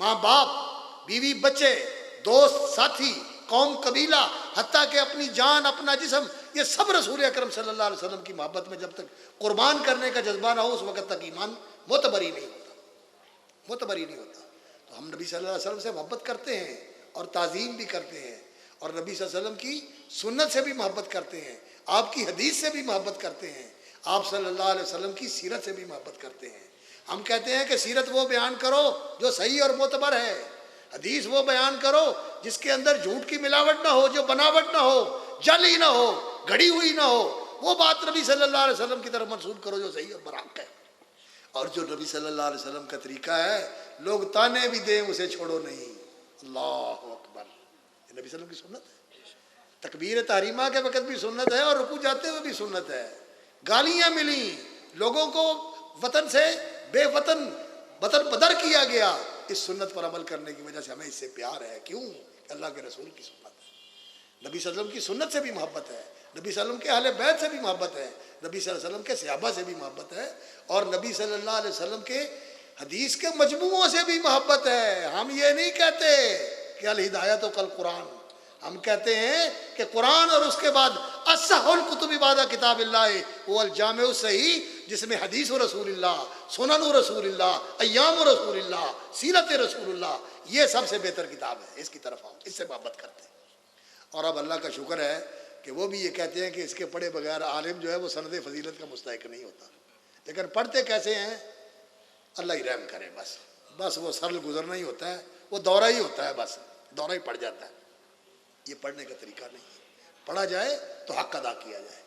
ماں باپ، بیوی بچے، دوست ساتھی، قوم قبیلہ، حتیٰ کہ اپنی جان، اپنا جسم، یہ سب رسول اکرم صلی اللہ علیہ وسلم کی محبت میں جب تک قربان کرنے کا جذبہ نہ ہو، اس وقت تک ایمان معتبر ہی نہیں ہوتا، معتبر ہی نہیں ہوتا۔ تو ہم نبی صلی اللہ علیہ وسلم سے محبت کرتے ہیں اور تعظیم بھی کرتے ہیں، اور نبی صلی اللہ علیہ وسلم کی سنت سے بھی محبت کرتے ہیں، آپ کی حدیث سے بھی محبت کرتے ہیں، آپ صلی اللہ علیہ وسلم کی سیرت سے بھی محبت کرتے ہیں۔ ہم کہتے ہیں کہ سیرت وہ بیان کرو جو صحیح اور معتبر ہے، حدیث وہ بیان کرو جس کے اندر جھوٹ کی ملاوٹ نہ ہو، جو بناوٹ نہ ہو، جعلی نہ ہو، گھڑی ہوئی نہ ہو، وہ بات نبی صلی اللہ علیہ وسلم کی طرف منسوب کرو جو صحیح اور برحق ہے۔ اور جو نبی صلی اللہ علیہ وسلم کا طریقہ ہے، لوگ تانے بھی دیں اسے چھوڑو نہیں۔ اللہ اکبر، یہ نبی صلی اللہ علیہ وسلم کی سنت ہے۔ تکبیر تحریمہ کے وقت بھی سنت ہے اور رکوع جاتے ہوئے بھی سنت ہے. گالیاں ملیں لوگوں کو، وطن سے بے وطن وطن بدر کیا گیا، اس سنت پر عمل کرنے کی وجہ سے ہمیں اس سے پیار ہے. کیوں؟ کہ اللہ کے رسول کی سنت ہے، نبی صلی اللہ علیہ وسلم کی سنت سے بھی محبت ہے، نبی صلی اللہ علیہ وسلم کے اہل بیت سے بھی محبت ہے، نبی صلی اللہ علیہ وسلم کے صحابہ سے بھی محبت ہے، اور نبی صلی اللہ علیہ وسلم کے حدیث کے مجموعوں سے بھی محبت ہے. ہم یہ نہیں کہتے کہ الہدایت و کل قرآن، ہم کہتے ہیں کہ قرآن اور اس کے بعد اصح الکتب بعد کتاب اللہ وہ الجامع الصحیح، جس میں حدیث و رسول اللہ، سنن و رسول اللہ، ایام و رسول اللہ، سیرت رسول اللہ، یہ سب سے بہتر کتاب ہے. اس کی طرف آؤ، اس سے محبت کرتے ہیں. اور اب اللہ کا شکر ہے کہ وہ بھی یہ کہتے ہیں کہ اس کے پڑھے بغیر عالم جو ہے وہ سند فضیلت کا مستحق نہیں ہوتا. لیکن پڑھتے کیسے ہیں؟ اللہ ہی رحم کرے. بس وہ سرل گزرنا ہی ہوتا ہے، وہ دورہ ہی ہوتا ہے، بس دورہ ہی پڑ جاتا ہے. یہ پڑھنے کا طریقہ نہیں ہے. پڑھا جائے تو حق ادا کیا جائے.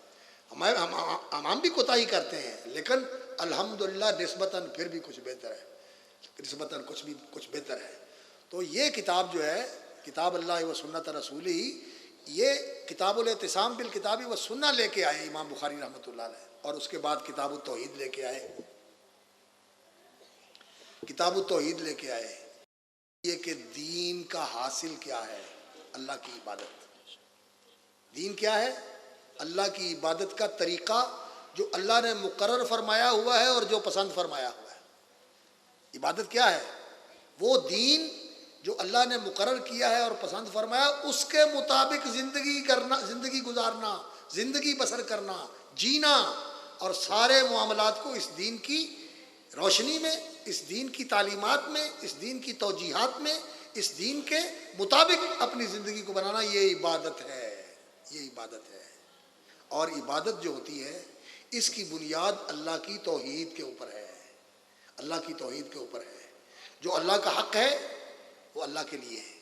ہم بھی کوتاہی کرتے ہیں، لیکن الحمدللہ نسبتاً پھر بھی کچھ بہتر ہے، نسبتاً کچھ بہتر ہے. تو یہ کتاب جو ہے کتاب اللہ و سنت رسول ہی، یہ کتاب الاعتصام بالکتاب و سنہ لے کے آئے امام بخاری رحمۃ اللہ علیہ، اور اس کے بعد کتاب التوحید لے کے آئے. کتاب التوحید لے کے آئے یہ کہ دین کا حاصل کیا ہے؟ اللہ کی عبادت. دین کیا ہے؟ اللہ کی عبادت کا طریقہ جو اللہ نے مقرر فرمایا ہوا ہے اور جو پسند فرمایا ہوا ہے. عبادت کیا ہے؟ وہ دین جو اللہ نے مقرر کیا ہے اور پسند فرمایا، اس کے مطابق زندگی گزارنا، زندگی بسر کرنا، جینا، اور سارے معاملات کو اس دین کی روشنی میں، اس دین کی تعلیمات میں، اس دین کی توجیہات میں، اس دین کے مطابق اپنی زندگی کو بنانا. یہ عبادت ہے، یہ عبادت ہے. اور عبادت جو ہوتی ہے اس کی بنیاد اللہ کی توحید کے اوپر ہے، اللہ کی توحید کے اوپر ہے. جو اللہ کا حق ہے وہ اللہ کے لیے ہے،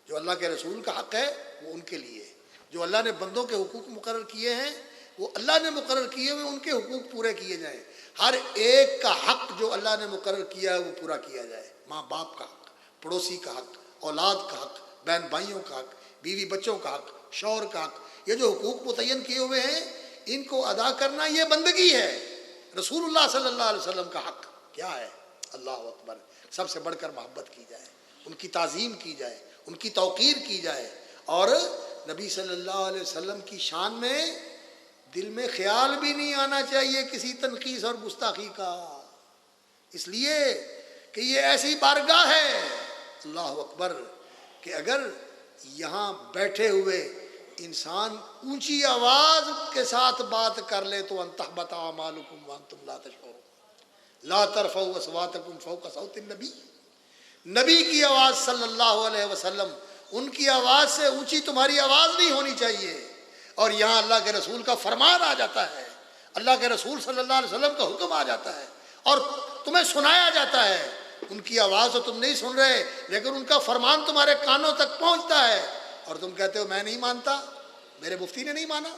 جو اللہ کے رسول کا حق ہے وہ ان کے لیے ہے، جو اللہ نے بندوں کے حقوق مقرر کیے ہیں وہ اللہ نے مقرر کیے ہوئے ان کے حقوق پورے کیے جائیں. ہر ایک کا حق جو اللہ نے مقرر کیا ہے وہ پورا کیا جائے. ماں باپ کا حق، پڑوسی کا حق، اولاد کا حق، بہن بھائیوں کا حق، بیوی بچوں کا حق، شوہر کا حق، یہ جو حقوق متعین کیے ہوئے ہیں ان کو ادا کرنا یہ بندگی ہے. رسول اللہ صلی اللہ علیہ وسلم کا حق کیا ہے؟ اللہ اکبر، سب سے بڑھ کر محبت کی جائے، ان کی تعظیم کی جائے، ان کی توقیر کی جائے، اور نبی صلی اللہ علیہ وسلم کی شان میں دل میں خیال بھی نہیں آنا چاہیے کسی تنقیص اور گستاخی کا، اس لیے کہ یہ ایسی بارگاہ ہے، اللہ اکبر، کہ اگر یہاں بیٹھے ہوئے انسان اونچی آواز کے ساتھ بات کر لے تو ان تحبط اعمالکم وانتم لا تشعرون. لا ترفعوا اصواتکم فوق صوت النبی، نبی کی آواز صلی اللہ علیہ وسلم، ان کی آواز سے اونچی تمہاری آواز نہیں ہونی چاہیے. اور یہاں اللہ کے رسول کا فرمان آ جاتا ہے، اللہ کے رسول صلی اللہ علیہ وسلم کا حکم آ جاتا ہے اور تمہیں سنایا جاتا ہے. ان کی آواز تو تم نہیں سن رہے لیکن ان کا فرمان تمہارے کانوں تک پہنچتا ہے، اور تم کہتے ہو میں نہیں مانتا، میرے مفتی نے نہیں مانا،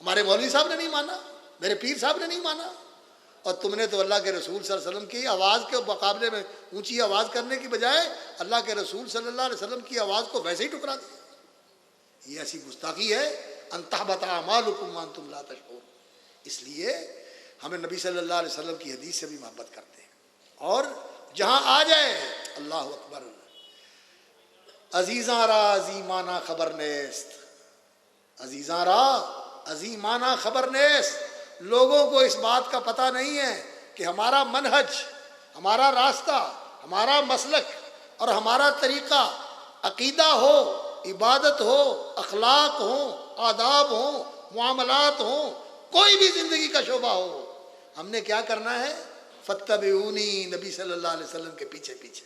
ہمارے مولوی صاحب نے نہیں مانا، میرے پیر صاحب نے نہیں مانا. اور تم نے تو اللہ کے رسول صلی اللہ علیہ وسلم کی آواز کے مقابلے میں اونچی آواز کرنے کی بجائے اللہ کے رسول صلی اللہ علیہ وسلم کی آواز کو ویسے ہی ٹکرا دیا. یہ ایسی گستاخی ہے، ان تحبط اعمالکم وانتم لا تشعرون. اس لیے ہمیں نبی صلی اللہ علیہ وسلم کی حدیث سے بھی محبت کرتے ہیں، اور جہاں آ جائے اللہ اکبر. عزیزاں را عظیمانہ خبر نیست، عزیزاں را عظیمانہ خبر نیست. لوگوں کو اس بات کا پتہ نہیں ہے کہ ہمارا منہج، ہمارا راستہ، ہمارا مسلک اور ہمارا طریقہ عقیدہ ہو، عبادت ہو، اخلاق ہوں، آداب ہوں، معاملات ہوں، کوئی بھی زندگی کا شعبہ ہو، ہم نے کیا کرنا ہے؟ فاتبعونی، نبی صلی اللہ علیہ وسلم کے پیچھے پیچھے،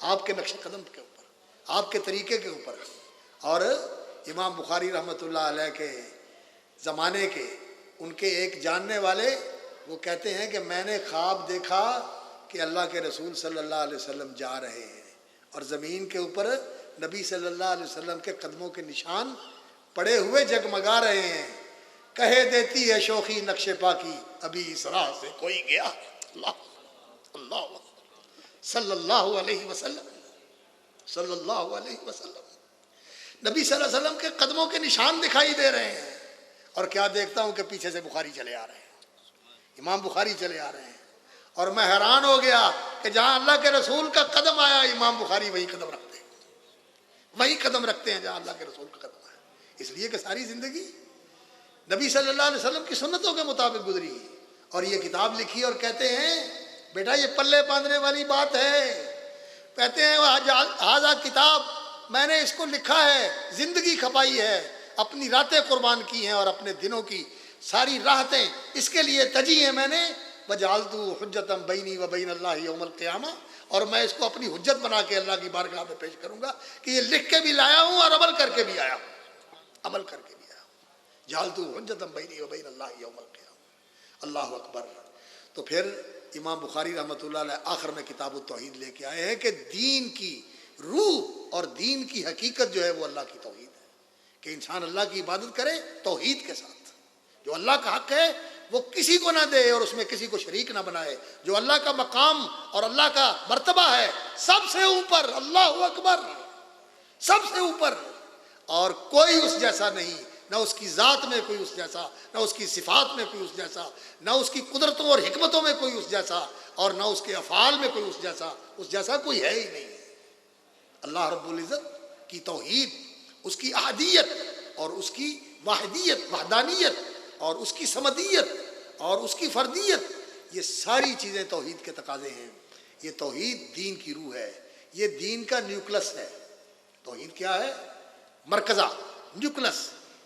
آپ کے نقش قدم کے اوپر، آپ کے طریقے کے اوپر. اور امام بخاری رحمۃ اللہ علیہ کے زمانے کے ان کے ایک جاننے والے وہ کہتے ہیں کہ میں نے خواب دیکھا کہ اللہ کے رسول صلی اللہ علیہ وسلم جا رہے ہیں اور زمین کے اوپر نبی صلی اللہ علیہ وسلم کے قدموں کے نشان پڑے ہوئے جگمگا رہے ہیں. کہے دیتی ہے شوخی نقش پاکی، ابھی اس راہ سے کوئی گیا. اللہ صلی اللہ علیہ وسلم، صلی اللہ علیہ وسلم. نبی صلی اللہ علیہ وسلم کے قدموں کے نشان دکھائی دے رہے ہیں، اور کیا دیکھتا ہوں کہ پیچھے سے بخاری چلے آ رہے ہیں، امام بخاری چلے آ رہے ہیں، اور میں حیران ہو گیا کہ جہاں اللہ کے رسول کا قدم آیا امام بخاری وہی قدم رکھتے ہیں، وہی قدم رکھتے ہیں جہاں اللہ کے رسول کا قدم آیا، اس لیے کہ ساری زندگی نبی صلی اللہ علیہ وسلم کی سنتوں کے مطابق گزری، اور یہ کتاب لکھی اور کہتے ہیں بیٹا یہ پلے باندھنے والی بات ہے، کہتے ہیں ہاذا کتاب، میں نے اس کو لکھا ہے، زندگی کھپائی ہے، اپنی راتیں قربان کی ہیں اور اپنے دنوں کی ساری راحتیں اس کے لیے تجی ہیں میں نے، وجعلتہ حجۃ بینی و بین اللہ یوم القیامہ، اور میں اس کو اپنی حجت بنا کے اللہ کی بارگاہ میں پیش کروں گا کہ یہ لکھ کے بھی لایا ہوں اور عمل کر کے بھی آیا ہوں، عمل کر کے بھی آیا ہوں، جعلتہ حجۃ بینی و بین اللہ یوم القیامہ، اللہ اکبر۔ تو پھر امام بخاری رحمۃ اللہ علیہ آخر میں کتاب التوحید لے کے آئے ہیں کہ دین کی روح اور دین کی حقیقت جو ہے وہ اللہ کی توحید ہے، کہ انسان اللہ کی عبادت کرے توحید کے ساتھ، جو اللہ کا حق ہے وہ کسی کو نہ دے اور اس میں کسی کو شریک نہ بنائے، جو اللہ کا مقام اور اللہ کا مرتبہ ہے سب سے اوپر، اللہ اکبر، سب سے اوپر، اور کوئی اس جیسا نہیں، نہ اس کی ذات میں کوئی اس جیسا، نہ اس کی صفات میں کوئی اس جیسا، نہ اس کی قدرتوں اور حکمتوں میں کوئی اس جیسا، اور نہ اس کے افعال میں کوئی اس جیسا کوئی ہے ہی نہیں۔ اللہ رب العزت کی توحید، اس کی احدیت اور اس کی واحدیت، وحدانیت، اور اس کی صمدیت اور اس کی فردیت، یہ ساری چیزیں توحید کے تقاضے ہیں۔ یہ توحید دین کی روح ہے، یہ دین کا نیوکلس ہے۔ توحید کیا ہے؟ مرکزہ، نیوکلس،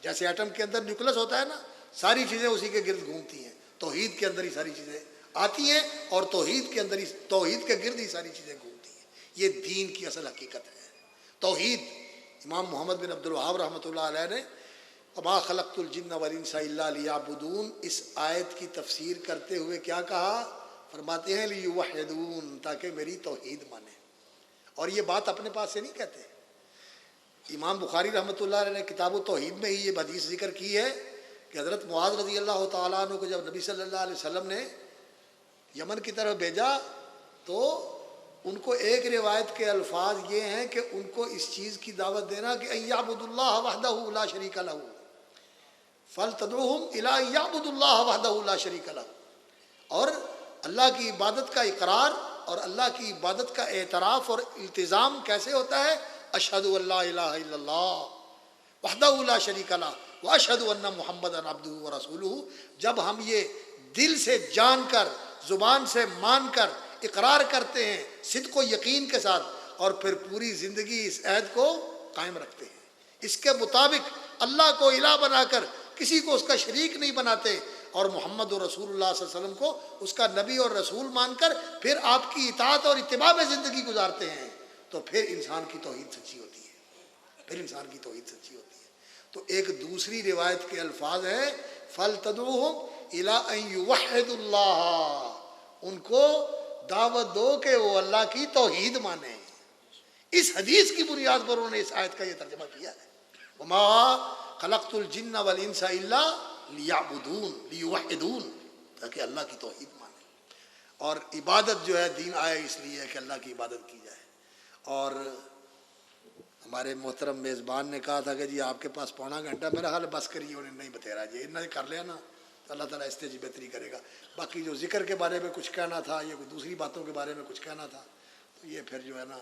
جیسے ایٹم کے اندر نیوکلس ہوتا ہے نا، ساری چیزیں اسی کے گرد گھومتی ہیں، توحید کے اندر ہی ساری چیزیں آتی ہیں اور توحید کے اندر ہی، توحید کے گرد ہی ساری چیزیں گھومتی ہیں۔ یہ دین کی اصل حقیقت ہے توحید۔ امام محمد بن عبد الوہاب رحمۃ اللہ علیہ نے وما خلقت الجن والانس الا لیعبدون، اس آیت کی تفسیر کرتے ہوئے کیا کہا؟ فرماتے ہیں لیوحدون، تاکہ میری توحید مانے، اور یہ بات اپنے پاس سے نہیں کہتے۔ امام بخاری رحمۃ اللہ علیہ نے کتاب التوحید میں ہی یہ حدیث ذکر کی ہے کہ حضرت معاذ رضی اللہ تعالیٰ عنہ کو جب نبی صلی اللہ علیہ وسلم نے یمن کی طرف بھیجا تو ان کو ایک روایت کے الفاظ یہ ہیں کہ ان کو اس چیز کی دعوت دینا کہ ان یعبدوا اللہ وحدہ لا شریک لہ، فلتدعوہم الی ان یعبدوا اللہ وحدہ لا شریک لہ، اور اللہ کی عبادت کا اقرار اور اللہ کی عبادت کا اعتراف اور التزام کیسے ہوتا ہے؟ اشہد ان لا الہ الا اللہ وحدہ لا شریک لہ واشہد ان محمدا عبدہ ورسولہ، جب ہم یہ دل سے جان کر، زبان سے مان کر اقرار کرتے ہیں صدق و یقین کے ساتھ، اور پھر پوری زندگی اس عہد کو قائم رکھتے ہیں، اس کے مطابق اللہ کو الہ بنا کر کسی کو اس کا شریک نہیں بناتے، اور محمد رسول اللہ صلی اللہ علیہ وسلم کو اس کا نبی اور رسول مان کر پھر آپ کی اطاعت اور اتباع میں زندگی گزارتے ہیں، تو پھر انسان کی توحید سچی ہوتی ہے، پھر انسان کی توحید سچی ہوتی ہے۔ تو ایک دوسری روایت کے الفاظ ہیں فَلْتَدْعُوهُمْ إِلَىٰ أَن يُوَحِّدُوا اللَّهَ، ان کو دعوت دو کہ وہ اللہ کی توحید مانیں۔ اس حدیث کی بنیاد پر انہوں نے اس آیت کا یہ ترجمہ کیا ہے، وَمَا خَلَقْتُ الْجِنَّ وَالْإِنسَ إِلَّا لِيَعْبُدُونَ لِيُوَحِّدُونَ، تاکہ اللہ کی توحید مانیں، اور عبادت جو ہے دین آیا اس لیے کہ اللہ کی عبادت کی جائے۔ اور ہمارے محترم میزبان نے کہا تھا کہ جی آپ کے پاس پونا گھنٹہ، میرا حال بس کریے، انہیں نہیں بتیرا جی، انہیں کر لیا نا تو اللہ تعالیٰ اس سے بہتری کرے گا۔ باقی جو ذکر کے بارے میں کچھ کہنا تھا یا کوئی دوسری باتوں کے بارے میں کچھ کہنا تھا تو یہ پھر جو ہے نا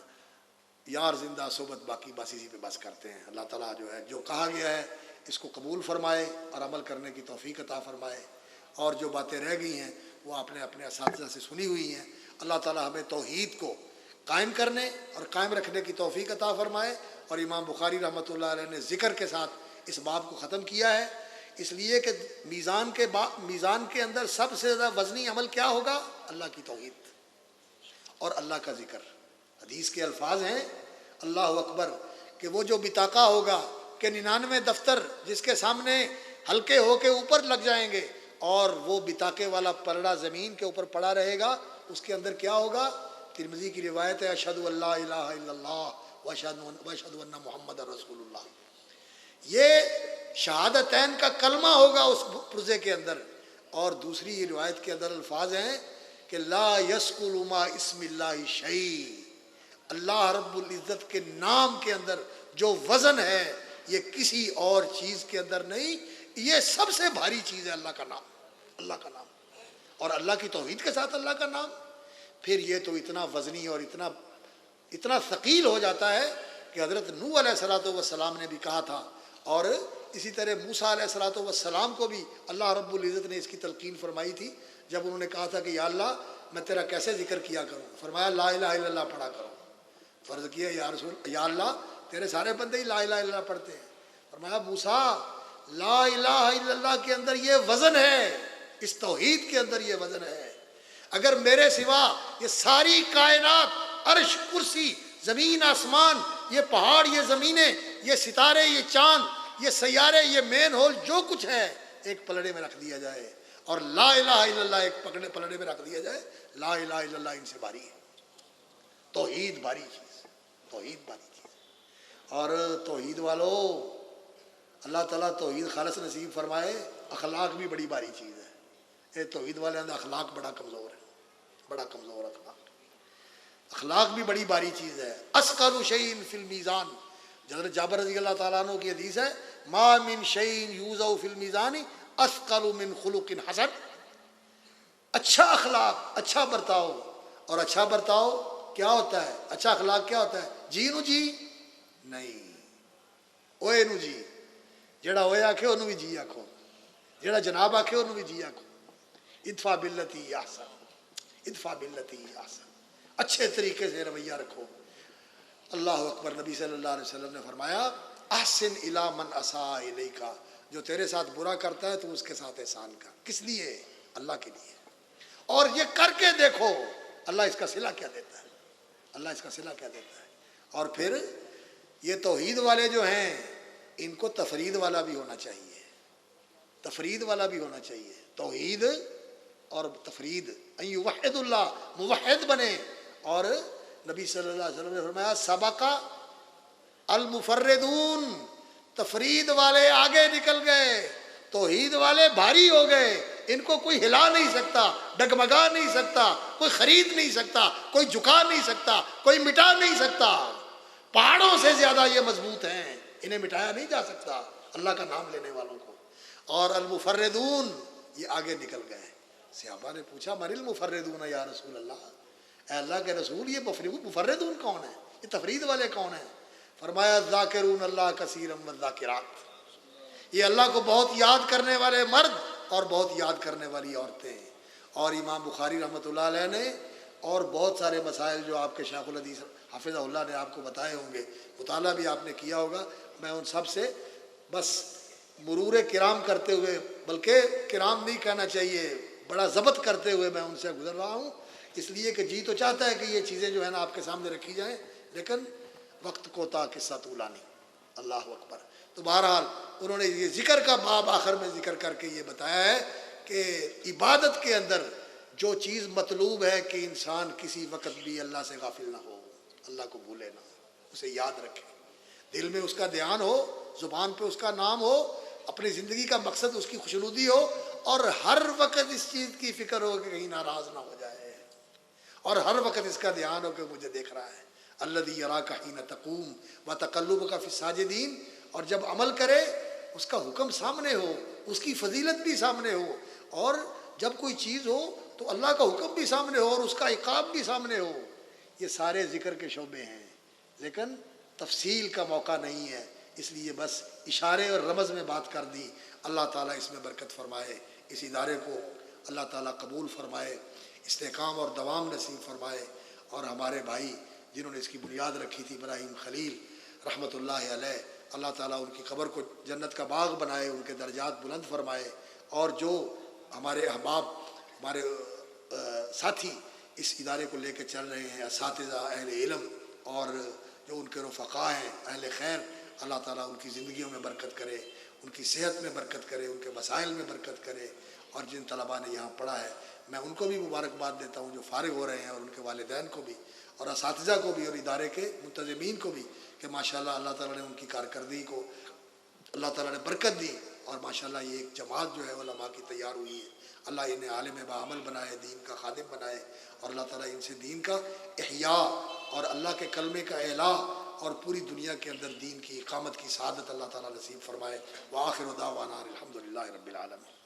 یار زندہ صحبت باقی، بس اسی پہ بس کرتے ہیں۔ اللہ تعالیٰ جو ہے جو کہا گیا ہے اس کو قبول فرمائے اور عمل کرنے کی توفیق عطا فرمائے، اور جو باتیں رہ گئی ہیں وہ آپ نے اپنے اساتذہ سے سنی ہوئی ہیں۔ اللہ تعالیٰ ہمیں توحید کو قائم کرنے اور قائم رکھنے کی توفیق عطا فرمائے۔ اور امام بخاری رحمۃ اللہ علیہ نے ذکر کے ساتھ اس باب کو ختم کیا ہے، اس لیے کہ میزان کے اندر سب سے زیادہ وزنی عمل کیا ہوگا؟ اللہ کی توحید اور اللہ کا ذکر۔ حدیث کے الفاظ ہیں اللہ اکبر، کہ وہ جو بطاقہ ہوگا کہ 99 دفتر جس کے سامنے ہلکے ہو کے اوپر لگ جائیں گے، اور وہ بطاقے والا پلڑا زمین کے اوپر پڑا رہے گا، اس کے اندر کیا ہوگا؟ ترمذی کی روایت ہے اشہد ان لا الہ الا اللہ واشہد ان محمد رسول اللہ، یہ شہادتین کا کلمہ ہوگا اس پرزے کے اندر۔ اور دوسری روایت کے اندر الفاظ ہیں کہ لا یسقل ما اسم اللہ شیء، اللہ رب العزت کے نام کے اندر جو وزن ہے یہ کسی اور چیز کے اندر نہیں، یہ سب سے بھاری چیز ہے اللہ کا نام، اللہ کا نام، اور اللہ کی توحید کے ساتھ اللہ کا نام، پھر یہ تو اتنا وزنی اور اتنا ثقیل ہو جاتا ہے کہ حضرت نوح علیہ السلام نے بھی کہا تھا، اور اسی طرح موسیٰ علیہ السلام کو بھی اللہ رب العزت نے اس کی تلقین فرمائی تھی جب انہوں نے کہا تھا کہ یا اللہ میں تیرا کیسے ذکر کیا کروں، فرمایا لا الہ الا اللہ پڑھا کرو، فرض کیا یا اللہ تیرے سارے بندے ہی لا الہ الا اللہ پڑھتے ہیں، فرمایا موسیٰ لا الہ الا اللہ کے اندر یہ وزن ہے، اس توحید کے اندر یہ وزن ہے، اگر میرے سوا یہ ساری کائنات، عرش، کرسی، زمین آسمان، یہ پہاڑ، یہ زمینیں، یہ ستارے، یہ چاند، یہ سیارے، یہ مین ہول، جو کچھ ہے ایک پلڑے میں رکھ دیا جائے اور لا الہ الا اللہ ایک پلڑے میں رکھ دیا جائے، لا الہ الا اللہ ان سے بھاری ہے، توحید بھاری چیز، توحید بھاری چیز، اور توحید والو اللہ تعالیٰ توحید خالص نصیب فرمائے، اخلاق بھی بڑی بھاری چیز ہے، یہ توحید والے اندر اخلاق بڑا کمزور ہے، بڑا کمزور اخلاق بھی بڑی باری چیز ہے، اثقل شیء فی المیزان، حضرت جابر رضی اللہ تعالیٰ عنہ کی حدیث ہے ما من شیء یوضع فی المیزان اثقل من خلق حسن، اچھا اخلاق، اچھا برتاؤ، اور اچھا برتاؤ کیا ہوتا ہے، اچھا اخلاق کیا ہوتا ہے، جی نو جی نہیں، اوے نو جی، جیڑا اوے آکھے انہوں بھی جی آکھو، جیڑا جناب آکھے انہوں بھی جی آکھو، ادفع باللتی احسن، ادفع باللتی احسن، اچھے طریقے سے رویہ رکھو، اللہ اکبر، نبی صلی اللہ علیہ وسلم نے فرمایا احسن الی من اساء الیک، جو تیرے ساتھ برا کرتا ہے تو اس کے ساتھ احسان کر، کس لیے، اللہ کے لیے، اور یہ کر کے دیکھو اللہ اس کا صلہ کیا دیتا ہے، اللہ اس کا صلہ کیا دیتا ہے، اور پھر یہ توحید والے جو ہیں ان کو تفرید والا بھی ہونا چاہیے، تفرید والا بھی ہونا چاہیے، توحید اور تفرید، ان یوحد اللہ، موحد بنے، اور نبی صلی اللہ علیہ وسلم نے فرمایا سبق المفردون، تفرید والے آگے نکل گئے، توحید والے بھاری ہو گئے، ان کو کوئی ہلا نہیں سکتا، ڈگمگا نہیں سکتا، کوئی خرید نہیں سکتا، کوئی جھکا نہیں سکتا، کوئی مٹا نہیں سکتا، پہاڑوں سے زیادہ یہ مضبوط ہیں، انہیں مٹایا نہیں جا سکتا اللہ کا نام لینے والوں کو، اور المفردون یہ آگے نکل گئے، صحابہ نے پوچھا من المفردون یا رسول اللہ، اے اللہ کے رسول یہ مفردون کون ہیں، یہ تفرید والے کون ہیں، فرمایا ذاکرون اللہ کثیرا والذاکرات، یہ اللہ کو بہت یاد کرنے والے مرد اور بہت یاد کرنے والی عورتیں، اور امام بخاری رحمۃ اللہ علیہ نے اور بہت سارے مسائل جو آپ کے شیخ الحدیث حافظہ اللہ نے آپ کو بتائے ہوں گے، مطالعہ بھی آپ نے کیا ہوگا، میں ان سب سے بس مرور کرام کرتے ہوئے، بلکہ کرام نہیں کہنا چاہیے، بڑا ضبط کرتے ہوئے میں ان سے گزر رہا ہوں، اس لیے کہ جی تو چاہتا ہے کہ یہ چیزیں جو ہے نا آپ کے سامنے رکھی جائیں، لیکن وقت کو تا قصہ طولانی، اللہ اکبر، تو بہرحال انہوں نے یہ ذکر کا باب آخر میں ذکر کر کے یہ بتایا ہے کہ عبادت کے اندر جو چیز مطلوب ہے کہ انسان کسی وقت بھی اللہ سے غافل نہ ہو، اللہ کو بھولے نہ، اسے یاد رکھے، دل میں اس کا دھیان ہو، زبان پہ اس کا نام ہو، اپنی زندگی کا مقصد اس کی خوشنودی ہو، اور ہر وقت اس چیز کی فکر ہو کہ کہیں ناراض نہ ہو جائے، اور ہر وقت اس کا دھیان ہو کہ مجھے دیکھ رہا ہے، الذی یراک حین تقوم وتقلبک فی الساجدین، اور جب عمل کرے اس کا حکم سامنے ہو، اس کی فضیلت بھی سامنے ہو، اور جب کوئی چیز ہو تو اللہ کا حکم بھی سامنے ہو اور اس کا عقاب بھی سامنے ہو، یہ سارے ذکر کے شعبے ہیں، لیکن تفصیل کا موقع نہیں ہے، اس لیے بس اشارے اور رمز میں بات کر دی، اللہ تعالیٰ اس میں برکت فرمائے، اس ادارے کو اللہ تعالیٰ قبول فرمائے، استحکام اور دوام نصیب فرمائے، اور ہمارے بھائی جنہوں نے اس کی بنیاد رکھی تھی ابراہیم خلیل رحمۃ اللہ علیہ، اللہ تعالیٰ ان کی قبر کو جنت کا باغ بنائے، ان کے درجات بلند فرمائے، اور جو ہمارے احباب، ہمارے ساتھی اس ادارے کو لے کے چل رہے ہیں، اساتذہ، اہل علم، اور جو ان کے رفقاء ہیں اہل خیر، اللہ تعالیٰ ان کی زندگیوں میں برکت کرے، ان کی صحت میں برکت کرے، ان کے مسائل میں برکت کرے، اور جن طلباء نے یہاں پڑھا ہے میں ان کو بھی مبارکباد دیتا ہوں جو فارغ ہو رہے ہیں، اور ان کے والدین کو بھی، اور اساتذہ کو بھی، اور ادارے کے منتظمین کو بھی، کہ ماشاءاللہ اللہ تعالیٰ نے ان کی کارکردگی کو اللہ تعالیٰ نے برکت دی، اور ماشاءاللہ یہ ایک جماعت جو ہے علماء کی تیار ہوئی ہے، اللہ انہیں عالم باعمل بنائے، دین کا خادم بنائے، اور اللہ تعالیٰ ان سے دین کا احیاء اور اللہ کے کلمے کا اعلاء اور پوری دنیا کے اندر دین کی اقامت کی سعادت اللہ تعالیٰ نصیب فرمائے۔ وآخر دعوانا الحمدللہ رب العالمین۔